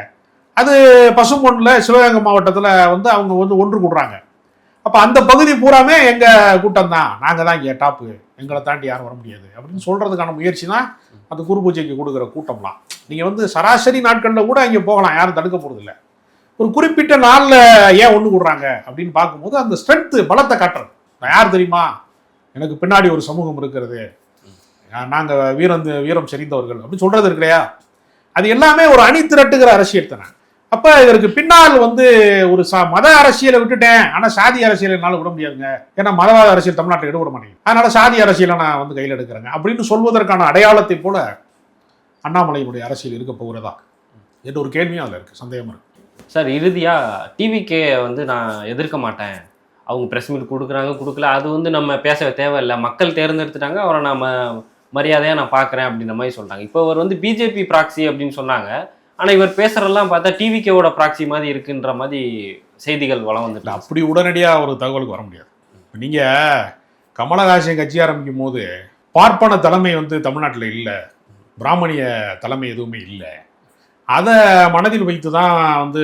அது பசும்பொன்னுல சிவகங்கை மாவட்டத்துல வந்து அவங்க வந்து ஒன்று கூடுறாங்க. அப்ப அந்த பகுதி பூராமே எங்க கூட்டம் தான், நாங்க தான் இங்க டாப்பு, எங்களை தாண்டி யாரும் வர முடியாது அப்படின்னு சொல்றதுக்கான முயற்சி தான் அந்த குரு பூஜைக்கு கொடுக்குற கூட்டம்லாம். நீங்க வந்து சராசரி நாட்கள்ல கூட இங்க போகலாம், யாரும் தடுக்க போறது இல்லை. ஒரு குறிப்பிட்ட நாள்ல ஏன் ஒண்ணு கூடுறாங்க அப்படின்னு பார்க்கும்போது அந்த ஸ்ட்ரென்த், பலத்தை காட்டுறது. நான் யார் தெரியுமா, எனக்கு பின்னாடி ஒரு சமூகம் இருக்கிறது, நாங்க வீரம் செறிந்தவர்கள் அப்படின்னு சொல்றது இருக்கு இல்லையா, அது எல்லாமே ஒரு அணி திரட்டுகிற அரசியல் தானே. அப்ப இதற்கு பின்னால் வந்து ஒரு மத அரசியலை விட்டுட்டேன், ஆனா சாதி அரசியல் என்னால விட முடியாதுங்க, ஏன்னா மதவாத அரசியல் தமிழ்நாட்டை எடுவிட மாட்டேங்குது, அதனால சாதி அரசியலை நான் வந்து கையில் எடுக்கிறேங்க அப்படின்னு சொல்வதற்கான அடையாளத்தை போல அண்ணாமலையினுடைய அரசியல் இருக்க போகிறதா என்ற ஒரு கேள்வியும் அதுல இருக்கு, சந்தேகம் இருக்கு. சார், இறுதியாக டிவிகே வந்து நான் எதிர்க்க மாட்டேன், அவங்க ப்ரெஸ் மீட் கொடுக்கல, அது வந்து நம்ம பேச தேவையில்லை, மக்கள் தேர்ந்தெடுத்துட்டாங்க, அவரை நம்ம மரியாதையாக நான் பார்க்குறேன் அப்படின்ற மாதிரி சொல்கிறாங்க. இப்போ அவர் வந்து பிஜேபி ப்ராக்சி அப்படின்னு சொன்னாங்க, ஆனால் இவர் பேசுகிறதெல்லாம் பார்த்தா டிவிகேவோட ப்ராக்சி மாதிரி இருக்குன்ற மாதிரி செய்திகள் வளம் வந்துட்டு. அப்படி உடனடியாக ஒரு தகவலுக்கு வர முடியாது. நீங்கள் கமலஹாசன் கட்சி ஆரம்பிக்கும் போது பார்ப்பன தலைமை வந்து தமிழ்நாட்டில் இல்லை, பிராமணிய தலைமை எதுவுமே இல்லை, அதை மனதில் வைத்து தான் வந்து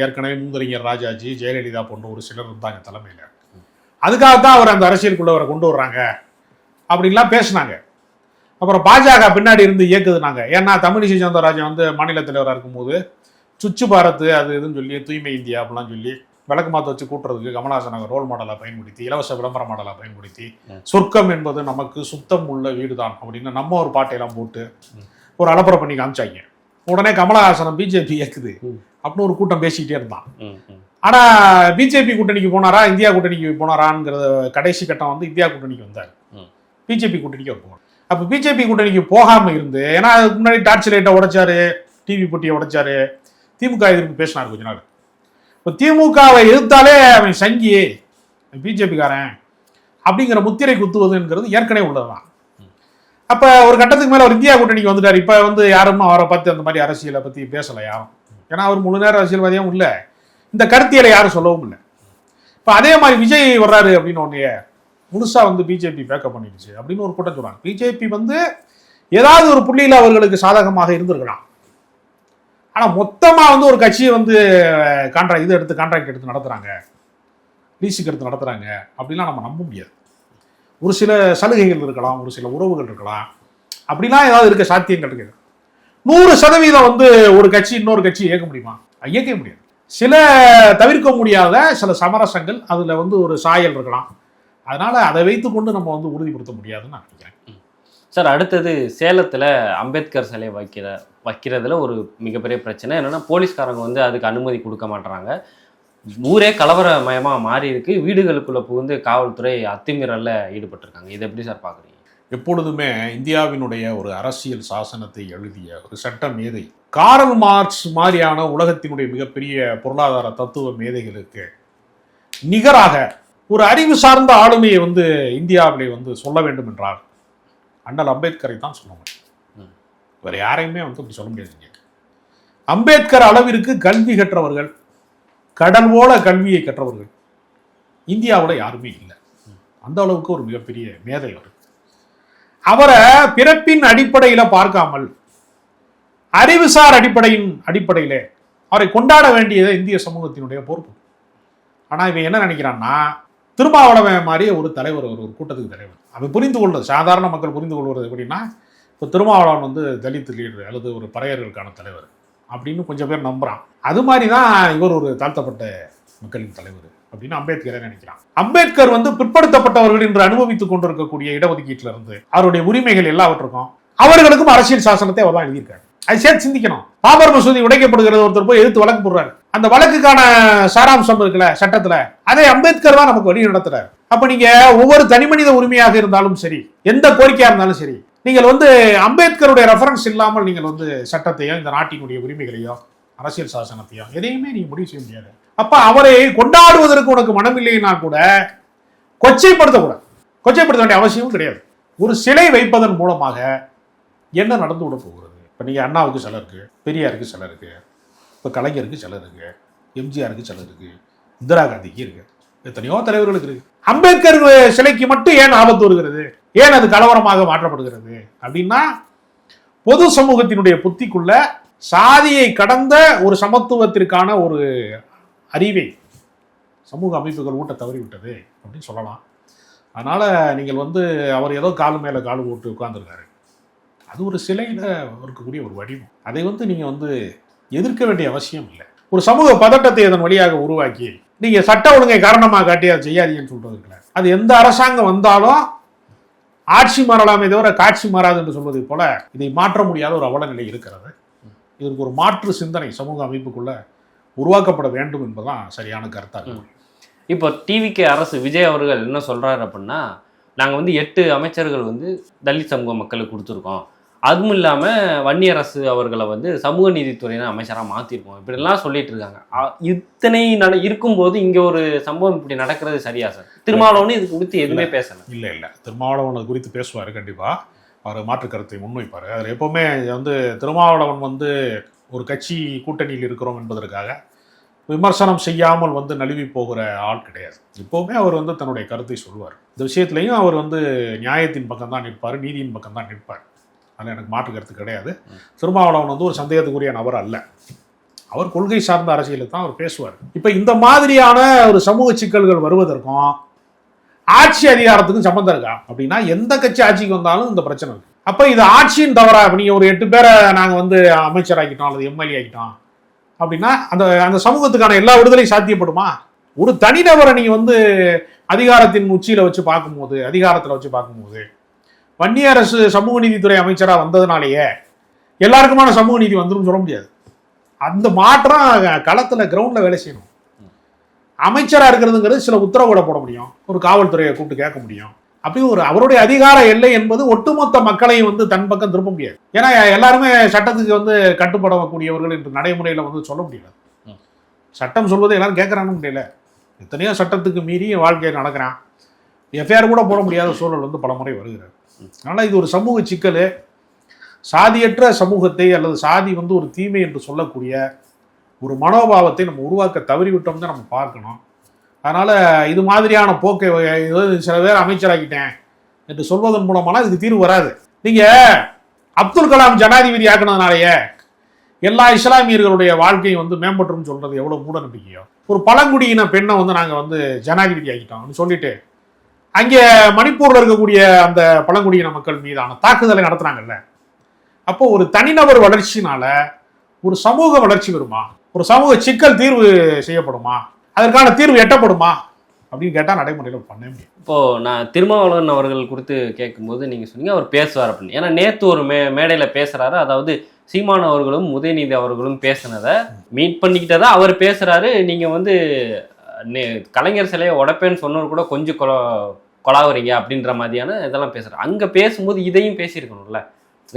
ஏற்கனவே மூதறிஞர் ராஜாஜி, ஜெயலலிதா போன்ற ஒரு சிலர் இருந்தாங்க தலைமையில். அதுக்காகத்தான் அவர் அந்த அரசியலுக்குள்ள அவரை கொண்டு வர்றாங்க அப்படின்லாம் பேசினாங்க. அப்புறம் பாஜக பின்னாடி இருந்து இயக்குதுனாங்க. ஏன்னா தமிழிசை சவுந்தரராஜன் வந்து மாநில தலைவராக இருக்கும்போது சுச்சு பாரத் அது இதுன்னு சொல்லி, தூய்மை இந்தியா அப்படிலாம் சொல்லி விளக்கு மாற்ற வச்சு கூட்டுறதுக்கு கமலஹாசன் ரோல் மாடலாக பயன்படுத்தி, இலவச விளம்பர மாடலாக பயன்படுத்தி, சொர்க்கம் என்பது நமக்கு சுத்தம் உள்ள வீடு தான் அப்படின்னு நம்ம ஒரு பாட்டையெல்லாம் போட்டு ஒரு அலப்பறை பண்ணி காமிச்சாங்க. உடனே கமலஹாசனம் பிஜேபி இயக்குது அப்படின்னு ஒரு கூட்டம் பேசிக்கிட்டே இருந்தான். ஆனா பிஜேபி கூட்டணிக்கு போனாரா, இந்தியா கூட்டணிக்கு போனாராங்கிறத கடைசி கட்டம் வந்து இந்தியா கூட்டணிக்கு வந்தார், பிஜேபி கூட்டணிக்கு அவர் போனார். அப்ப பிஜேபி கூட்டணிக்கு போகாம இருந்து, ஏன்னா அதுக்கு முன்னாடி டார்ச் லைட்டை உடைச்சாரு, டிவி பொட்டியை உடைச்சாரு, திமுக எதிர்ப்பு பேசினார் கொஞ்ச நாள். இப்போ திமுகவை எதிர்த்தாலே அவன் சங்கி, பிஜேபிக்காரன் அப்படிங்கிற முத்திரை குத்துவதுங்கிறது ஏற்கனவே உள்ளதுதான். அப்ப ஒரு கட்டத்துக்கு மேல அவர் இந்தியா கூட்டணிக்கு வந்துட்டார். இப்ப வந்து யாரும் அவரை பார்த்து அந்த மாதிரி அரசியலை பத்தி பேசல யாரும். ஏன்னா அவர் முழு நேர அரசியல்வாதியாகவும் இல்லை, இந்த கருத்தியலை யாரும் சொல்லவும் இல்லை. இப்ப அதே மாதிரி விஜய் வர்றாரு அப்படின்னு ஒன்னே முழுசா வந்து பிஜேபி பேக்கப் பண்ணிடுச்சு அப்படின்னு ஒரு கூட்டம் சொல்றாங்க. பிஜேபி வந்து ஏதாவது ஒரு புள்ளியில் அவர்களுக்கு சாதகமாக இருந்திருக்கலாம். ஆனா மொத்தமா வந்து ஒரு கட்சியை வந்து கான்ட்ராக்ட் எடுத்து நடத்துறாங்க, லீஸுக்கு எடுத்து நடத்துறாங்க அப்படிலாம் நம்ம நம்ப முடியாது. ஒரு சில சலுகைகள் இருக்கலாம், ஒரு சில உறவுகள் இருக்கலாம், அப்படிலாம் ஏதாவது இருக்க சாத்தியங்கள் இருக்கு. 100% வந்து ஒரு கட்சி இன்னொரு கட்சி இயக்க முடியுமா? இயக்க முடியாது. சில தவிர்க்க முடியாத சில சமரசங்கள் அதுல வந்து ஒரு சாயல் இருக்கலாம். அதனால அதை வைத்துக்கொண்டு நம்ம வந்து உறுதிப்படுத்த முடியாதுன்னு நான் நினைக்கிறேன். சார், அடுத்தது சேலத்தில் அம்பேத்கர் சிலை வைக்கிறதுல ஒரு மிகப்பெரிய பிரச்சனை என்னன்னா, போலீஸ்காரங்க வந்து அதுக்கு அனுமதி கொடுக்க மாட்டாங்க. ஊரே கலவரமயமாக மாறி இருக்கு. வீடுகளுக்குள்ள புகுந்து காவல்துறை அத்துமீறல்ல ஈடுபட்டிருக்காங்க. இதை எப்படி சார் பார்க்குறீங்க? எப்பொழுதுமே இந்தியாவினுடைய ஒரு அரசியல் சாசனத்தை எழுதிய ஒரு சட்ட மேதை காரல் மார்க்ஸ் மாதிரியான உலகத்தினுடைய மிகப்பெரிய பொருளாதார தத்துவ மேதைகளுக்கு நிகராக ஒரு அறிவு சார்ந்த ஆளுமையை வந்து இந்தியாவிலே வந்து சொல்ல வேண்டும் என்றால் அண்ணல் அம்பேத்கரை தான் சொல்ல முடியும். வேற யாரையுமே வந்து அப்படி சொல்ல முடியாதுங்க. அம்பேத்கர் அளவிற்கு கல்வி கற்றவர்கள், கடல் போல கல்வியை கற்றவர்கள் இந்தியாவில் யாருமே இல்லை. அந்த அளவுக்கு ஒரு மிகப்பெரிய மேதை அவர். அவரை பிறப்பின் அடிப்படையில பார்க்காமல் அறிவுசார் அடிப்படையில அவரை கொண்டாட வேண்டியது இந்திய சமூகத்தினுடைய பொறுப்பு. ஆனா இவன் என்ன நினைக்கிறான்னா, திருமாவளவன் மாதிரி ஒரு தலைவர், ஒரு கூட்டத்துக்கு தலைவர். அவன் புரிந்து கொள்வது, சாதாரண மக்கள் புரிந்து கொள்வது எப்படின்னா, இப்போ திருமாவளவன் வந்து தலித் லீடர் அல்லது ஒரு பறையர்களுக்கான தலைவர் அப்படின்னு கொஞ்சம் பேர் நம்புறான். அது மாதிரி தான் இவர் ஒரு தாழ்த்தப்பட்ட மக்களின் தலைவர் அப்படின்னு அம்பேத்கரை நினைக்கிறான். அம்பேத்கர் வந்து பிற்படுத்தப்பட்டவர்கள் என்று அனுபவித்துக் கொண்டிருக்கக்கூடிய இடஒதுக்கீட்டுல இருந்து அவருடைய உரிமைகள் எல்லாவற்றுக்கும் அவர்களுக்கும் அரசியல் சாசனத்தை அவர் தான் எழுதியிருக்காரு. அதை சேர்த்து சிந்திக்கணும். பாபர் மசூதி உடைக்கப்படுகிறது, ஒருத்தர் போய் எதிர்த்து வழக்கு போடுறாரு. அந்த வழக்குக்கான சாராம்சம் இருக்குல்ல சட்டத்துல, அதை அம்பேத்கர் தான் நமக்கு வழி நடத்துறாரு. அப்ப நீங்க ஒவ்வொரு தனி மனித உரிமையாக இருந்தாலும் சரி, எந்த கோரிக்கையா இருந்தாலும் சரி, நீங்கள் வந்து அம்பேத்கருடைய ரெஃபரன்ஸ் இல்லாமல் நீங்கள் வந்து சட்டத்தையோ இந்த நாட்டினுடைய உரிமைகளையோ அரசியல் சாசனத்தையோ எதையுமே நீங்க முடிவு செய்ய முடியாது. அப்ப அவரை கொண்டாடுவதற்கு உனக்கு மனம் இல்லைன்னா கூட கொச்சைப்படுத்தக்கூடாது. கொச்சைப்படுத்த வேண்டிய அவசியமும் கிடையாது. ஒரு சிலை வைப்பதன் மூலமாக என்ன நடந்து விட போகிறது? இப்போ நீங்கள் அண்ணாவுக்கு சிலை இருக்கு, பெரியாருக்கு சிலை இருக்கு, இப்போ கலைஞருக்கு சிலை இருக்கு, எம்ஜிஆருக்கு சிலை இருக்கு, இந்திரா காந்திக்கு இருக்கு, எத்தனையோ தலைவர்களுக்கு இருக்கு. அம்பேத்கர் சிலைக்கு மட்டும் ஏன் ஆபத்து வருகிறது? ஏன் அது கலவரமாக மாற்றப்படுகிறது அப்படின்னா, பொது சமூகத்தினுடைய புத்திக்குள்ள சாதியை கடந்த ஒரு சமத்துவத்திற்கான ஒரு அறிவை சமூக அமைப்புகள் ஊட்ட தவறிவிட்டது அப்படின்னு சொல்லலாம். அதனால நீங்கள் வந்து அவர் ஏதோ காலு மேலே காலு போட்டு உட்கார்ந்துருக்காரு, அது ஒரு சிலையில் இருக்கக்கூடிய ஒரு வடிவம். அதை வந்து நீங்கள் வந்து எதிர்க்க வேண்டிய அவசியம் இல்லை. ஒரு சமூக பதட்டத்தை அதன் வழியாக உருவாக்கி நீங்கள் சட்ட ஒழுங்கை காரணமாக காட்டி அதை செய்யாதீங்கன்னு சொல்றது இல்லை. அது எந்த அரசாங்கம் வந்தாலும் ஆட்சி மாறலாமே தவிர காட்சி மாறாது என்று சொல்வதை போல இதை மாற்ற முடியாத ஒரு அவல நிலை இருக்கிறது. இதற்கு ஒரு மாற்று சிந்தனை சமூக அமைப்புக்குள்ள உருவாக்கப்பட வேண்டும் என்பதுதான் சரியான கருத்தாக. இப்போ டிவிகே அரசு விஜய் அவர்கள் என்ன சொல்றாரு அப்படின்னா, நாங்கள் வந்து 8 அமைச்சர்கள் வந்து தலித் சமூக மக்களுக்கு கொடுத்துருக்கோம், அதுவும் இல்லாமல் வன்னியரசு அவர்களை வந்து சமூக நீதித்துறையின அமைச்சராக மாற்றிருக்கோம், இப்படிலாம் சொல்லிட்டு இருக்காங்க. இத்தனை இருக்கும்போது இங்கே ஒரு சம்பவம் இப்படி நடக்கிறது சரியா சார்? திருமாவளவன் இது குறித்து எதுவுமே பேசலை. இல்லை திருமாவளவன் அது குறித்து பேசுவார், கண்டிப்பாக அவர் மாற்று கருத்தை முன்வைப்பார். அதில் எப்போவுமே வந்து திருமாவளவன் வந்து ஒரு கட்சி கூட்டணியில் இருக்கிறோம் என்பதற்காக விமர்சனம் செய்யாமல் வந்து நழுவி போகிற ஆள் கிடையாது. எப்போவுமே அவர் வந்து தன்னுடைய கருத்தை சொல்வார். இந்த விஷயத்துலையும் அவர் வந்து நியாயத்தின் பக்கம் தான் நிற்பார், நீதியின் பக்கம் தான் நிற்பார். அதில் எனக்கு மாற்று கருத்து கிடையாது. திருமாவளவன் வந்து ஒரு சந்தேகத்துக்குரிய நபர் அல்ல. அவர் கொள்கை சார்ந்த அரசியலை தான் அவர் பேசுவார். இப்போ இந்த மாதிரியான ஒரு சமூக சிக்கல்கள் வருவதற்கும் ஆட்சி அதிகாரத்துக்கும் சம்பந்தம் இருக்கா அப்படின்னா, எந்த கட்சி ஆட்சிக்கு வந்தாலும் இந்த பிரச்சனை இருக்கு. அப்போ இது ஆட்சியின் தவறா? நீங்கள் ஒரு 8 பேரை நாங்கள் வந்து அமைச்சராக்கிட்டோம் அல்லது எம்எல்ஏ ஆக்கிட்டோம் அப்படின்னா அந்த அந்த சமூகத்துக்கான எல்லா விடுதலையும் சாத்தியப்படுமா? ஒரு தனிநபரை நீங்கள் வந்து அதிகாரத்தின் உச்சியில் வச்சு பார்க்கும்போது, அதிகாரத்தில் வச்சு பார்க்கும்போது, வன்னியரசு சமூக நீதித்துறை அமைச்சராக வந்ததுனாலேயே எல்லாருக்குமான சமூக நீதி வந்துடும் சொல்ல முடியாது. அந்த மாற்றம் களத்தில் கிரவுண்டில் வேலை செய்யணும். அமைச்சராக இருக்கிறதுங்கிறது சில உத்தரவுகளை போட முடியும், ஒரு காவல்துறையை கூப்பிட்டு கேட்க முடியும். அப்படி ஒரு அவருடைய அதிகார எல்லை என்பது ஒட்டுமொத்த மக்களையும் வந்து தன் பக்கம் திரும்ப முடியாது. ஏன்னா எல்லாருமே சட்டத்துக்கு வந்து கட்டுப்படக்கூடியவர்கள் என்று நடைமுறையில் வந்து சொல்ல முடியல. சட்டம் சொல்வதை எல்லாரும் கேட்கறான்னு முடியல. எத்தனையோ சட்டத்துக்கு மீறி வாழ்க்கையை நடக்கிறான். எஃப்ஐஆர் கூட போட முடியாத சூழல் வந்து பல முறை வருகிறது. அதனால இது ஒரு சமூக சிக்கல். சாதியற்ற சமூகத்தை அல்லது சாதி வந்து ஒரு தீமை என்று சொல்லக்கூடிய ஒரு மனோபாவத்தை நம்ம உருவாக்க தவறிவிட்டோம் தான் நம்ம பார்க்கணும். அதனால இது மாதிரியான போக்கை சில பேர் அமைச்சராக்கிட்டேன் என்று சொல்வதன் மூலமான இதுக்கு தீர்வு வராது. நீங்க அப்துல் கலாம் ஜனாதிபதி ஆக்கினதுனாலேயே எல்லா இஸ்லாமியர்களுடைய வாழ்க்கையை வந்து மேம்பட்டுன்னு சொல்றது எவ்வளவு மூட நம்பிக்கையோ. ஒரு பழங்குடியின பெண்ணை வந்து நாங்க வந்து ஜனாதிபதி ஆக்கிட்டோம்னு சொல்லிட்டு அங்கே மணிப்பூர்ல இருக்கக்கூடிய அந்த பழங்குடியின மக்கள் மீதான தாக்குதலை நடத்துறாங்கல்ல. அப்போ ஒரு தனிநபர் வளர்ச்சினால ஒரு சமூக வளர்ச்சி வருமா? ஒரு சமூக சிக்கல் தீர்வு செய்யப்படுமா? அதற்கான தீர்வு எட்டப்படுமா அப்படின்னு கேட்டால் நடைமுறையில் பண்ண முடியும். இப்போ நான் திருமாவளவன் அவர்கள் குறித்து கேட்கும்போது நீங்க சொன்னீங்க அவர் பேசுவார் அப்படின்னு. ஏன்னா நேத்து ஒரு மேடையில பேசுறாரு, அதாவது சீமான் அவர்களும் உதயநிதி அவர்களும் பேசினதை மீட் பண்ணிக்கிட்டதா அவர் பேசுறாரு. நீங்க வந்து கலைஞர் சிலையை உடைப்பேன்னு சொன்னவர் கூட கொஞ்சம் கொலாவறீங்க அப்படின்ற மாதிரியான இதெல்லாம் பேசுறாரு. அங்க பேசும்போது இதையும் பேசியிருக்கணும்ல.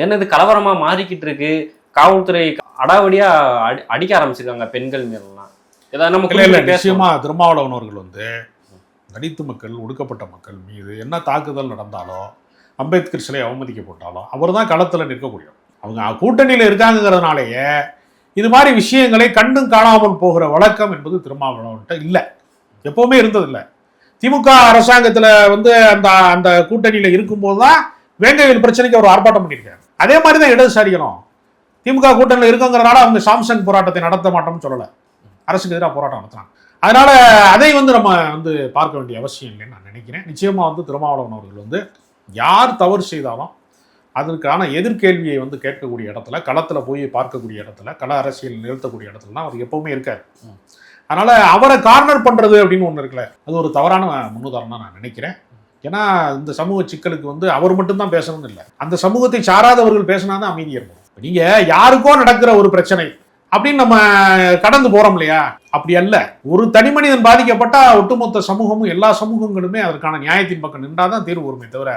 என்னது கலவரமா மாறிக்கிட்டு இருக்கு, காவல்துறை அடாவடியா அடிக்க ஆரம்பிச்சிருக்காங்க பெண்கள் மீதெல்லாம். ஏதாவது நமக்கு நிச்சயமா திருமாவளவன் அவர்கள் வந்து தலித்து மக்கள், ஒடுக்கப்பட்ட மக்கள் மீது என்ன தாக்குதல் நடந்தாலோ, அம்பேத்கர் சிலை அவமதிக்கப்பட்டாலோ அவர் தான் களத்தில் நிற்கக்கூடியவர். அவங்க கூட்டணியில் இருக்காங்கிறதுனாலேயே இது மாதிரி விஷயங்களை கண்டும் காணாமல் போகிற வழக்கம் என்பது திருமாவளவன்கிட்ட இல்லை, எப்பவுமே இருந்ததில்லை. திமுக அரசாங்கத்தில் வந்து அந்த அந்த கூட்டணியில் இருக்கும்போது தான் வேங்கையில் பிரச்சனைக்கு அவர் ஆர்ப்பாட்டம் பண்ணியிருக்காரு. அதே மாதிரி தான் இடதுசாரிகளும் திமுக கூட்டணியில் இருக்குங்கிறதுனால அவங்க சாம்சங் போராட்டத்தை நடத்த மாட்டோம்னு சொல்லலை, அரசுக்கு எதிராக போராட்டம் நடத்துறாங்க. அதனால அதை வந்து நம்ம வந்து பார்க்க வேண்டிய அவசியம் இல்லைன்னு நான் நினைக்கிறேன். நிச்சயமா வந்து திருமாவளவன் அவர்கள் வந்து யார் தவறு செய்தாலும் அதற்கான எதிர்கேள்வியை வந்து கேட்கக்கூடிய இடத்துல, களத்தில் போய் பார்க்கக்கூடிய இடத்துல, கள அரசியல் நிறுத்தக்கூடிய இடத்துல தான் அவர் எப்பவுமே இருக்காரு. அதனால அவரை கார்னர் பண்றது அப்படின்னு ஒன்று இருக்குல்ல, அது ஒரு தவறான முன்னுதாரணம் நான் நினைக்கிறேன். ஏன்னா இந்த சமூக சிக்கலுக்கு வந்து அவர் மட்டும்தான் பேசணும்னு இல்லை, அந்த சமூகத்தை சாராதவர்கள் பேசினாதான் அமைதி இருக்கும். நீங்க யாருக்கோ நடக்கிற ஒரு பிரச்சனை அப்படின்னு நம்ம கடந்து போறோம் இல்லையா, அப்படி அல்ல. ஒரு தனி மனிதன் பாதிக்கப்பட்டா ஒட்டுமொத்த சமூகமும் எல்லா சமூகங்களுமே அதற்கான நியாயத்தின் பக்கம் நின்றாதான் தீர்வு வருமே தவிர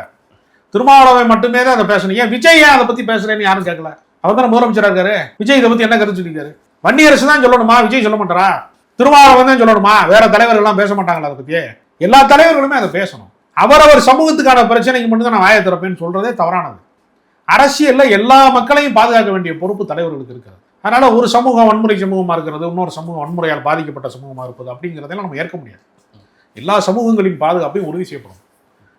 திருமாவளவன் மட்டுமே தான் அதை பேசணும். ஏன் விஜய் ஏன் அதை பத்தி பேசுறேன்னு யாரும் கேட்கல? அவர் தான் முதலமைச்சரா இருக்காரு. விஜய் இதை பத்தி என்ன கருத்து சொல்லியிருக்காரு? வன்னியரசு தான் சொல்லணுமா? விஜய் சொல்ல மாட்டாரா? திருமாவளவன் தான் சொல்லணுமா? வேற தலைவர்கள் எல்லாம் பேச மாட்டாங்களா அதை பத்தி? எல்லா தலைவர்களுமே அதை பேசணும். அவரவர் சமூகத்துக்கான பிரச்சனைக்கு மட்டும் தான் நான் வாயை திறப்பேன்னு சொல்றதே தவறானது. அரசியல்ல எல்லா மக்களையும் பாதுகாக்க வேண்டிய பொறுப்பு தலைவர்களுக்கு இருக்கிறது. அதனால ஒரு சமூகம் வன்முறை சமூகமா இருக்கிறது, இன்னொரு சமூகம் வன்முறையால் பாதிக்கப்பட்ட சமூகமா இருப்பது அப்படிங்கிறதெல்லாம் நம்ம ஏற்க முடியாது. எல்லா சமூகங்களின் பாதுகாப்பையும் உறுதி செய்யப்படும்,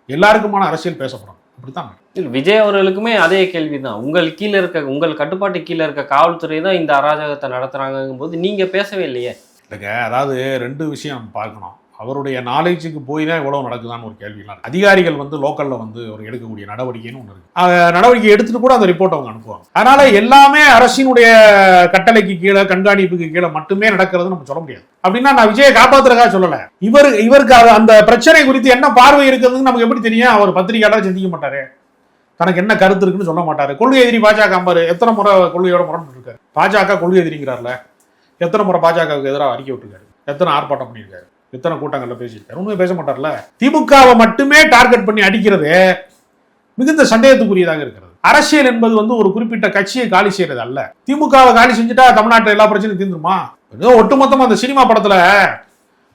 எல்லாருக்குமான அரசியல் பேசப்படும். அப்படித்தான் விஜய் அவர்களுக்குமே அதே கேள்விதான். உங்கள் கீழே இருக்க, உங்கள் கட்டுப்பாட்டு கீழே இருக்க காவல்துறை தான் இந்த அராஜகத்தை நடத்துறாங்கும் போது நீங்க பேசவே இல்லையே. இல்லைங்க, அதாவது ரெண்டு விஷயம் நம்ம பார்க்கணும். அவருடைய நாலேஜுக்கு போய் தான் இவ்வளவு நடக்குதான்னு ஒரு கேள்விலாம். அதிகாரிகள் வந்து லோக்கல்ல வந்து ஒரு எடுக்கக்கூடிய நடவடிக்கைன்னு ஒன்று இருக்கு. நடவடிக்கை எடுத்துட்டு கூட அந்த ரிப்போர்ட் அவங்க அனுப்புவாங்க. அதனால எல்லாமே அரசினுடைய கட்டளைக்கு கீழே, கண்காணிப்புக்கு கீழே மட்டுமே நடக்கிறது நம்ம சொல்ல முடியாது. அப்படின்னா நான் விஜயை காப்பாத்துறதுக்காக சொல்லல. இவருக்கு அந்த பிரச்சனை குறித்து என்ன பார்வை இருக்குதுன்னு நமக்கு எப்படி தெரியும்? அவர் பத்திரிகையாளர் சிந்திக்க மாட்டாரு, தனக்கு என்ன கருத்து இருக்குன்னு சொல்ல மாட்டாரு. கொள்கை எதிரி பாஜக அம்பாரு எத்தனை முறை கொள்கையோட முரண்டு இருக்காரு. பாஜக கொள்கை எதிரிங்கிறார்ல, எத்தனை முறை பாஜகவுக்கு எதிராக அறிக்கை விட்டுருக்காரு, எத்தனை ஆர்ப்பாட்டம் பண்ணியிருக்காரு, எத்தனை கூட்டங்கள்ல பேசியிருக்காரு. ஒண்ணுமே பேச மாட்டார்ல. திமுகவை மட்டுமே டார்கெட் பண்ணி அடிக்கிறது மிகுந்த சந்தேகத்துக்குரியதாக இருக்கிறது. அரசியல் என்பது வந்து ஒரு குறிப்பிட்ட கட்சியை காலி செய்யறது அல்ல. திமுகவை காலி செஞ்சுட்டா தமிழ்நாட்டில் எல்லா பிரச்சனையும் தீர்ந்துருமா? ஏதோ ஒட்டுமொத்தமா அந்த சினிமா படத்துல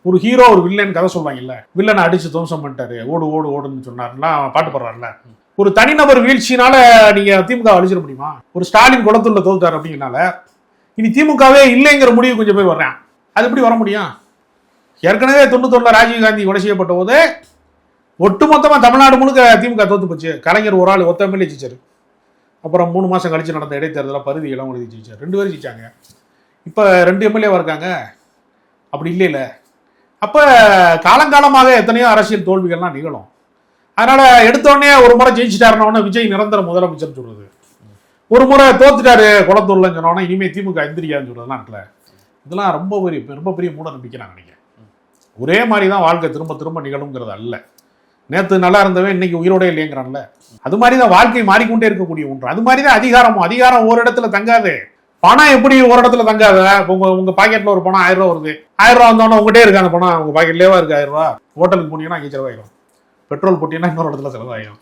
ஒரு ஹீரோ ஒரு வில்லன் கதை சொல்வாங்கல்ல, வில்லனை அடிச்சு துவம்சம் பண்ணிட்டாரு, ஓடு ஓடு ஓடுன்னு சொன்னார்லாம் பாட்டு பாடுறாருல. ஒரு தனிநபர் வீழ்ச்சினால நீங்க திமுக அழிச்சிட முடியுமா? ஒரு ஸ்டாலின் குளத்துல தோத்தாரு அப்படிங்கனால இனி திமுகவே இல்லைங்கிற முடிவு கொஞ்சம் பேர் வர்றேன். அது எப்படி வர முடியும்? ஏற்கனவே 91 ராஜீவ்காந்தி கொலை செய்யப்பட்ட போது ஒட்டுமொத்தமா தமிழ்நாடு முழுக்க திமுக தோத்து போச்சு. கலைஞர் ஒரு ஆள் ஒத்த எம்எல்ஏ ஜெயிச்சாரு. அப்புறம் 3 மாசம் கழிச்சு நடந்த இடைத்தேர்தலில் பருதி இளமொழி ஜெயிச்சார். 2 பேரும் ஜெயிச்சாங்க. இப்போ 2 எம்எல்ஏவா இருக்காங்க. அப்படி இல்லைல்ல. அப்ப காலங்காலமாக எத்தனையோ அரசியல் தோல்விகள்லாம் நிகழும். அதனால எடுத்தோடனே ஒரு முறை ஜெயிச்சுட்டாருன்னா விஜய் நிரந்தர முதலமைச்சர் சொல்றது, ஒரு முறை தோத்துட்டாரு குளத்தூர்லன்னு சொன்னோன்னா இனிமே திமுக எந்திரிக்காதுன்னு சொல்றதுலாம் இருக்குல்ல. இதெல்லாம் ரொம்ப பெரிய மூட நம்பிக்கை நான் நினைக்கிறேன். ஒரே மாதிரி தான் வாழ்க்கை திரும்ப திரும்ப நிகழுங்கிறது அல்ல. நேற்று நல்லா இருந்தவன் இன்னைக்கு உயிரோட இல்லைங்கிறான்ல, அது மாதிரி தான் வாழ்க்கை மாறிக்கொண்டே இருக்கக்கூடிய ஒன்று. அது மாதிரி தான் அதிகாரம் ஒரு இடத்துல தங்காது. பணம் எப்படி ஒரு இடத்துல தங்காத? உங்க பாக்கெட்ல ஒரு பணம் 1000 ரூபா வருது, 1000 ரூபா வந்தோன்னா உங்ககிட்டே இருக்கு அந்த பணம், உங்க பாக்கெட்லேயே இருக்கு 1000 ரூபா. ஹோட்டலுக்கு போனீங்கன்னா அங்கே செலவாயிடும், பெட்ரோல் போட்டீங்கன்னா இன்னொரு இடத்துல செலவாயிடும்,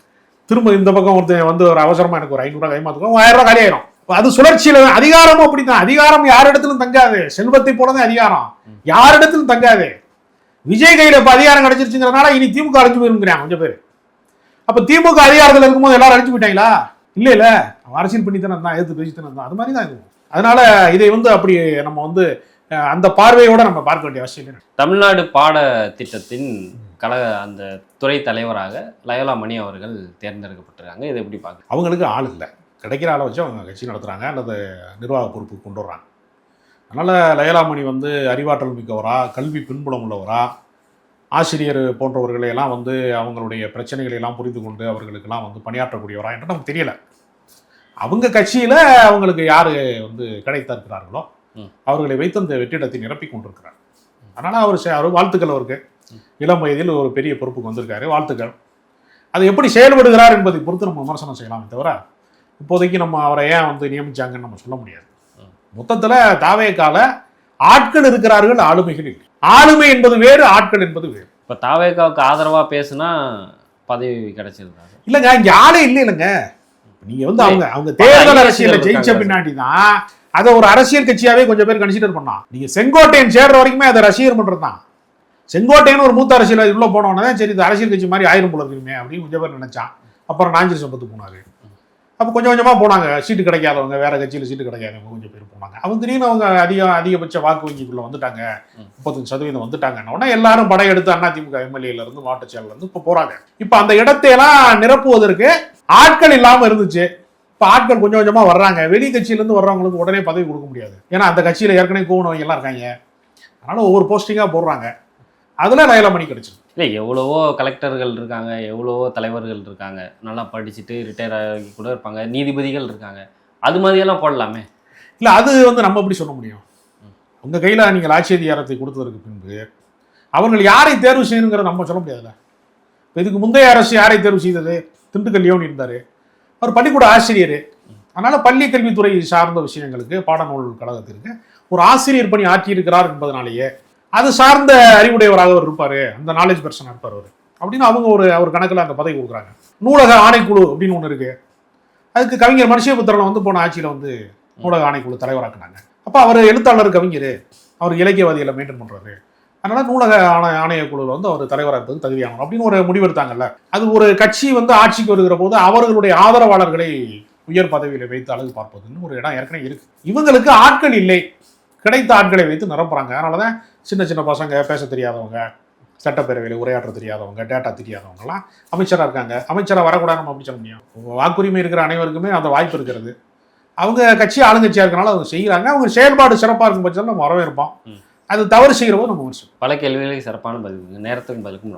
திரும்ப இந்த பக்கம் ஒருத்தன் வந்து ஒரு அவசரமா எனக்கு ஒரு 500 ரூபா கைமாத்துக்கும் 1000 ரூபா காலியாயிரும். அது சுழற்சியில அதிகாரமும் அப்படித்தான். அதிகாரம் யார் இடத்திலும் தங்காது. செல்வத்தை போலதான் அதிகாரம் யார் இடத்திலும் தங்காது. விஜய் கையில இப்ப அதிகாரம் கிடைச்சிருச்சுங்கிறதுனால இனி திமுக அழிஞ்சு போயிருங்கிறாங்க கொஞ்சம் பேர். அப்ப திமுக அதிகாரத்தில் இருக்கும்போது எல்லாரும் அழிச்சு போயிட்டாங்களா? இல்ல அவன் அரசியல் பண்ணி தானே இருந்தான், எதிர்த்து பேசி தானே இருந்தான், அது மாதிரி தான் இருக்கும். அதனால இதை வந்து அப்படி நம்ம வந்து அந்த பார்வையோட நம்ம பார்க்க வேண்டிய அவசியம் இல்லை. தமிழ்நாடு பாட திட்டத்தின் அந்த துறை தலைவராக லயோலா மணி அவர்கள் தேர்ந்தெடுக்கப்பட்டிருக்காங்க. இதை எப்படி பார்க்க? அவங்களுக்கு ஆள் இல்லை, கிடைக்கிற ஆளை வச்சு அவங்க கட்சி நடத்துகிறாங்க அல்லது நிர்வாக பொறுப்புக்கு கொண்டு வர்றாங்க. அதனால் லயோலா மணி வந்து அறிவாற்றல் மிக்கவரா, கல்வி பின்புலம் உள்ளவரா, ஆசிரியர் போன்றவர்களையெல்லாம் வந்து அவங்களுடைய பிரச்சனைகளை எல்லாம் புரிந்து கொண்டு அவர்களுக்கெல்லாம் வந்து பணியாற்றக்கூடியவரா என்று நமக்கு தெரியலை. அவங்க கட்சியில் அவங்களுக்கு யார் வந்து கிடைத்தா இருக்கிறார்களோ அவர்களை வைத்து அந்த வெற்றிடத்தை நிரப்பி கொண்டிருக்கிறார். அதனால் அவர் வாழ்த்துக்கள், அவருக்கு இளம் வயதில் ஒரு பெரிய பொறுப்புக்கு வந்திருக்காரு, வாழ்த்துக்கள். அது எப்படி செயல்படுகிறார் என்பதை பொறுத்து நம்ம விமர்சனம் செய்யலாமே தவிர இப்போதைக்கு நம்ம அவரை ஏன் வந்து நியமிச்சாங்கன்னு நம்ம சொல்ல முடியாது. மொத்தத்தில் தாவேக்கால ஆட்கள் இருக்கிறார்கள், ஆளுமைகள் இல்லை. ஆளுமை என்பது வேறு, ஆட்கள் என்பது வேறு. இப்போ தாவேக்காவுக்கு ஆதரவாக பேசுனா பதவி கிடைச்சிருக்காங்க இல்லைங்க, இங்கே ஆளே இல்லைங்க. நீங்க வந்து அவங்க தேர்தல் அரசியல ஜெயிச்ச பின்னாடி தான் அதை ஒரு அரசியல் கட்சியாவே கொஞ்சம் பேர் கன்சிடர் பண்ணா. நீங்க செங்கோட்டையன் சேர்ற வரைக்குமே அதை ரசிகர் பண்றது தான். செங்கோட்டையன் ஒரு மூத்த அரசியல் உள்ள போனோன்னா சரி இது அரசியல் கட்சி மாதிரி ஆயிரம் போல இருக்குமே அப்படின்னு கொஞ்சம் பேர் நினைச்சான். அப்புறம் நாஞ்சில் சம்பத்து போனாரு. அப்போ கொஞ்சம் கொஞ்சமா போனாங்க, சீட்டு கிடைக்காதவங்க, வேற கட்சியில சீட்டு கிடைக்காதவங்க கொஞ்சம் பேர் போனாங்க. அவங்க திடீர்னு அவங்க அதிகபட்ச வாக்கு வங்கிக்குள்ள வந்துட்டாங்க, 35% வந்துட்டாங்கன்னா எல்லாரும் படையெடுத்து அதிமுக எம்எல்ஏல இருந்து மாவட்ட செயலர் இருந்து இப்போ போறாங்க. இப்போ அந்த இடத்தையெல்லாம் நிரப்புவதற்கு ஆட்கள் இல்லாம இருந்துச்சு. இப்போ ஆட்கள் கொஞ்சம் கொஞ்சமா வர்றாங்க. வெளி கட்சியிலேருந்து வர்றவங்களுக்கு உடனே பதவி கொடுக்க முடியாது, ஏன்னா அந்த கட்சியில ஏற்கனவே கூவனவங்க எல்லாம் இருக்காங்க. அதனால ஒவ்வொரு போஸ்டிங்கா போடுறாங்க. அதுல லயோலா மணி கிடைச்சிருக்கு. இல்லை, எவ்வளவோ கலெக்டர்கள் இருக்காங்க, எவ்வளவோ தலைவர்கள் இருக்காங்க, நல்லா படிச்சுட்டு ரிட்டையர் ஆகி கூட இருப்பாங்க, நீதிபதிகள் இருக்காங்க, அது மாதிரியெல்லாம் போடலாமே. இல்லை, அது வந்து நம்ம எப்படி சொல்ல முடியும்? உங்க கையில நீங்கள் ஆட்சி அதிகாரத்தை கொடுத்ததற்கு பின்பு அவர்கள் யாரை தேர்வு செய்யணுங்கிறத நம்ம சொல்ல முடியாதுல்ல. இப்போ இதுக்கு முந்தைய அரசு யாரை தேர்வு செய்தது? திண்டுக்கல் லியோன் இருந்தார், அவர் பள்ளிக்கூட ஆசிரியர். அதனால பள்ளி கல்வித்துறை சார்ந்த விஷயங்களுக்கு பாடநூல் கழகத்திற்கு ஒரு ஆசிரியர் பணி ஆற்றியிருக்கிறார் என்பதனாலேயே அது சார்ந்த அறிவுடையவராக அவர் இருப்பாரு, அந்த நாலேஜ் பர்சனாக இருப்பார் அவர் அப்படின்னு அவங்க ஒரு கணக்கில் அந்த பதவி கொடுக்குறாங்க. நூலக ஆணைக்குழு அப்படின்னு ஒன்று இருக்கு, அதுக்கு கவிஞர் மனுஷபுத்திரன் வந்து போன ஆட்சியில் வந்து நூலக ஆணைக்குழு தலைவராக்குனாங்க. அப்போ அவர் எழுத்தாளர், கவிஞர், அவர் இலக்கியவாதிகளை மெயின்டைன் பண்ணுறாரு. அதனால நூலக ஆணையக்குழுவில் வந்து அவர் தலைவராக இருப்பது தகுதியானவர் அப்படின்னு ஒரு முடிவெடுத்தாங்கல்ல. அது ஒரு கட்சி வந்து ஆட்சிக்கு வருகிற போது அவர்களுடைய ஆதரவாளர்களை உயர் பதவியில் வைத்து அழகு பார்ப்பதுன்னு ஒரு இடம் ஏற்கனவே இருக்கு. இவங்களுக்கு ஆட்கள் இல்லை, கிடைத்த ஆட்களை வைத்து நிரப்புறாங்க. அதனாலதான் சின்ன சின்ன பசங்க, பேச தெரியாதவங்க, சட்டப்பேரவையில் உரையாற்ற தெரியாதவங்க, டேட்டா தெரியாதவங்கலாம் அமைச்சராக இருக்காங்க. அமைச்சராக வரக்கூடாது நம்ம அப்படி சொல்ல முடியும்? வாக்குரிமை இருக்கிற அனைவருக்குமே அந்த வாய்ப்பு இருக்கிறது. அவங்க கட்சி ஆளுங்கட்சியாக இருக்கனால அவங்க செய்கிறாங்க. அவங்க செயல்பாடு சிறப்பாக இருக்கும் பட்சத்தில் நம்ம வரவேற்போம். அது தவறு செய்கிற போது நம்ம பல கேள்விகளுக்கு சிறப்பான பதில், நேரத்துக்கு பதிலுக்கும்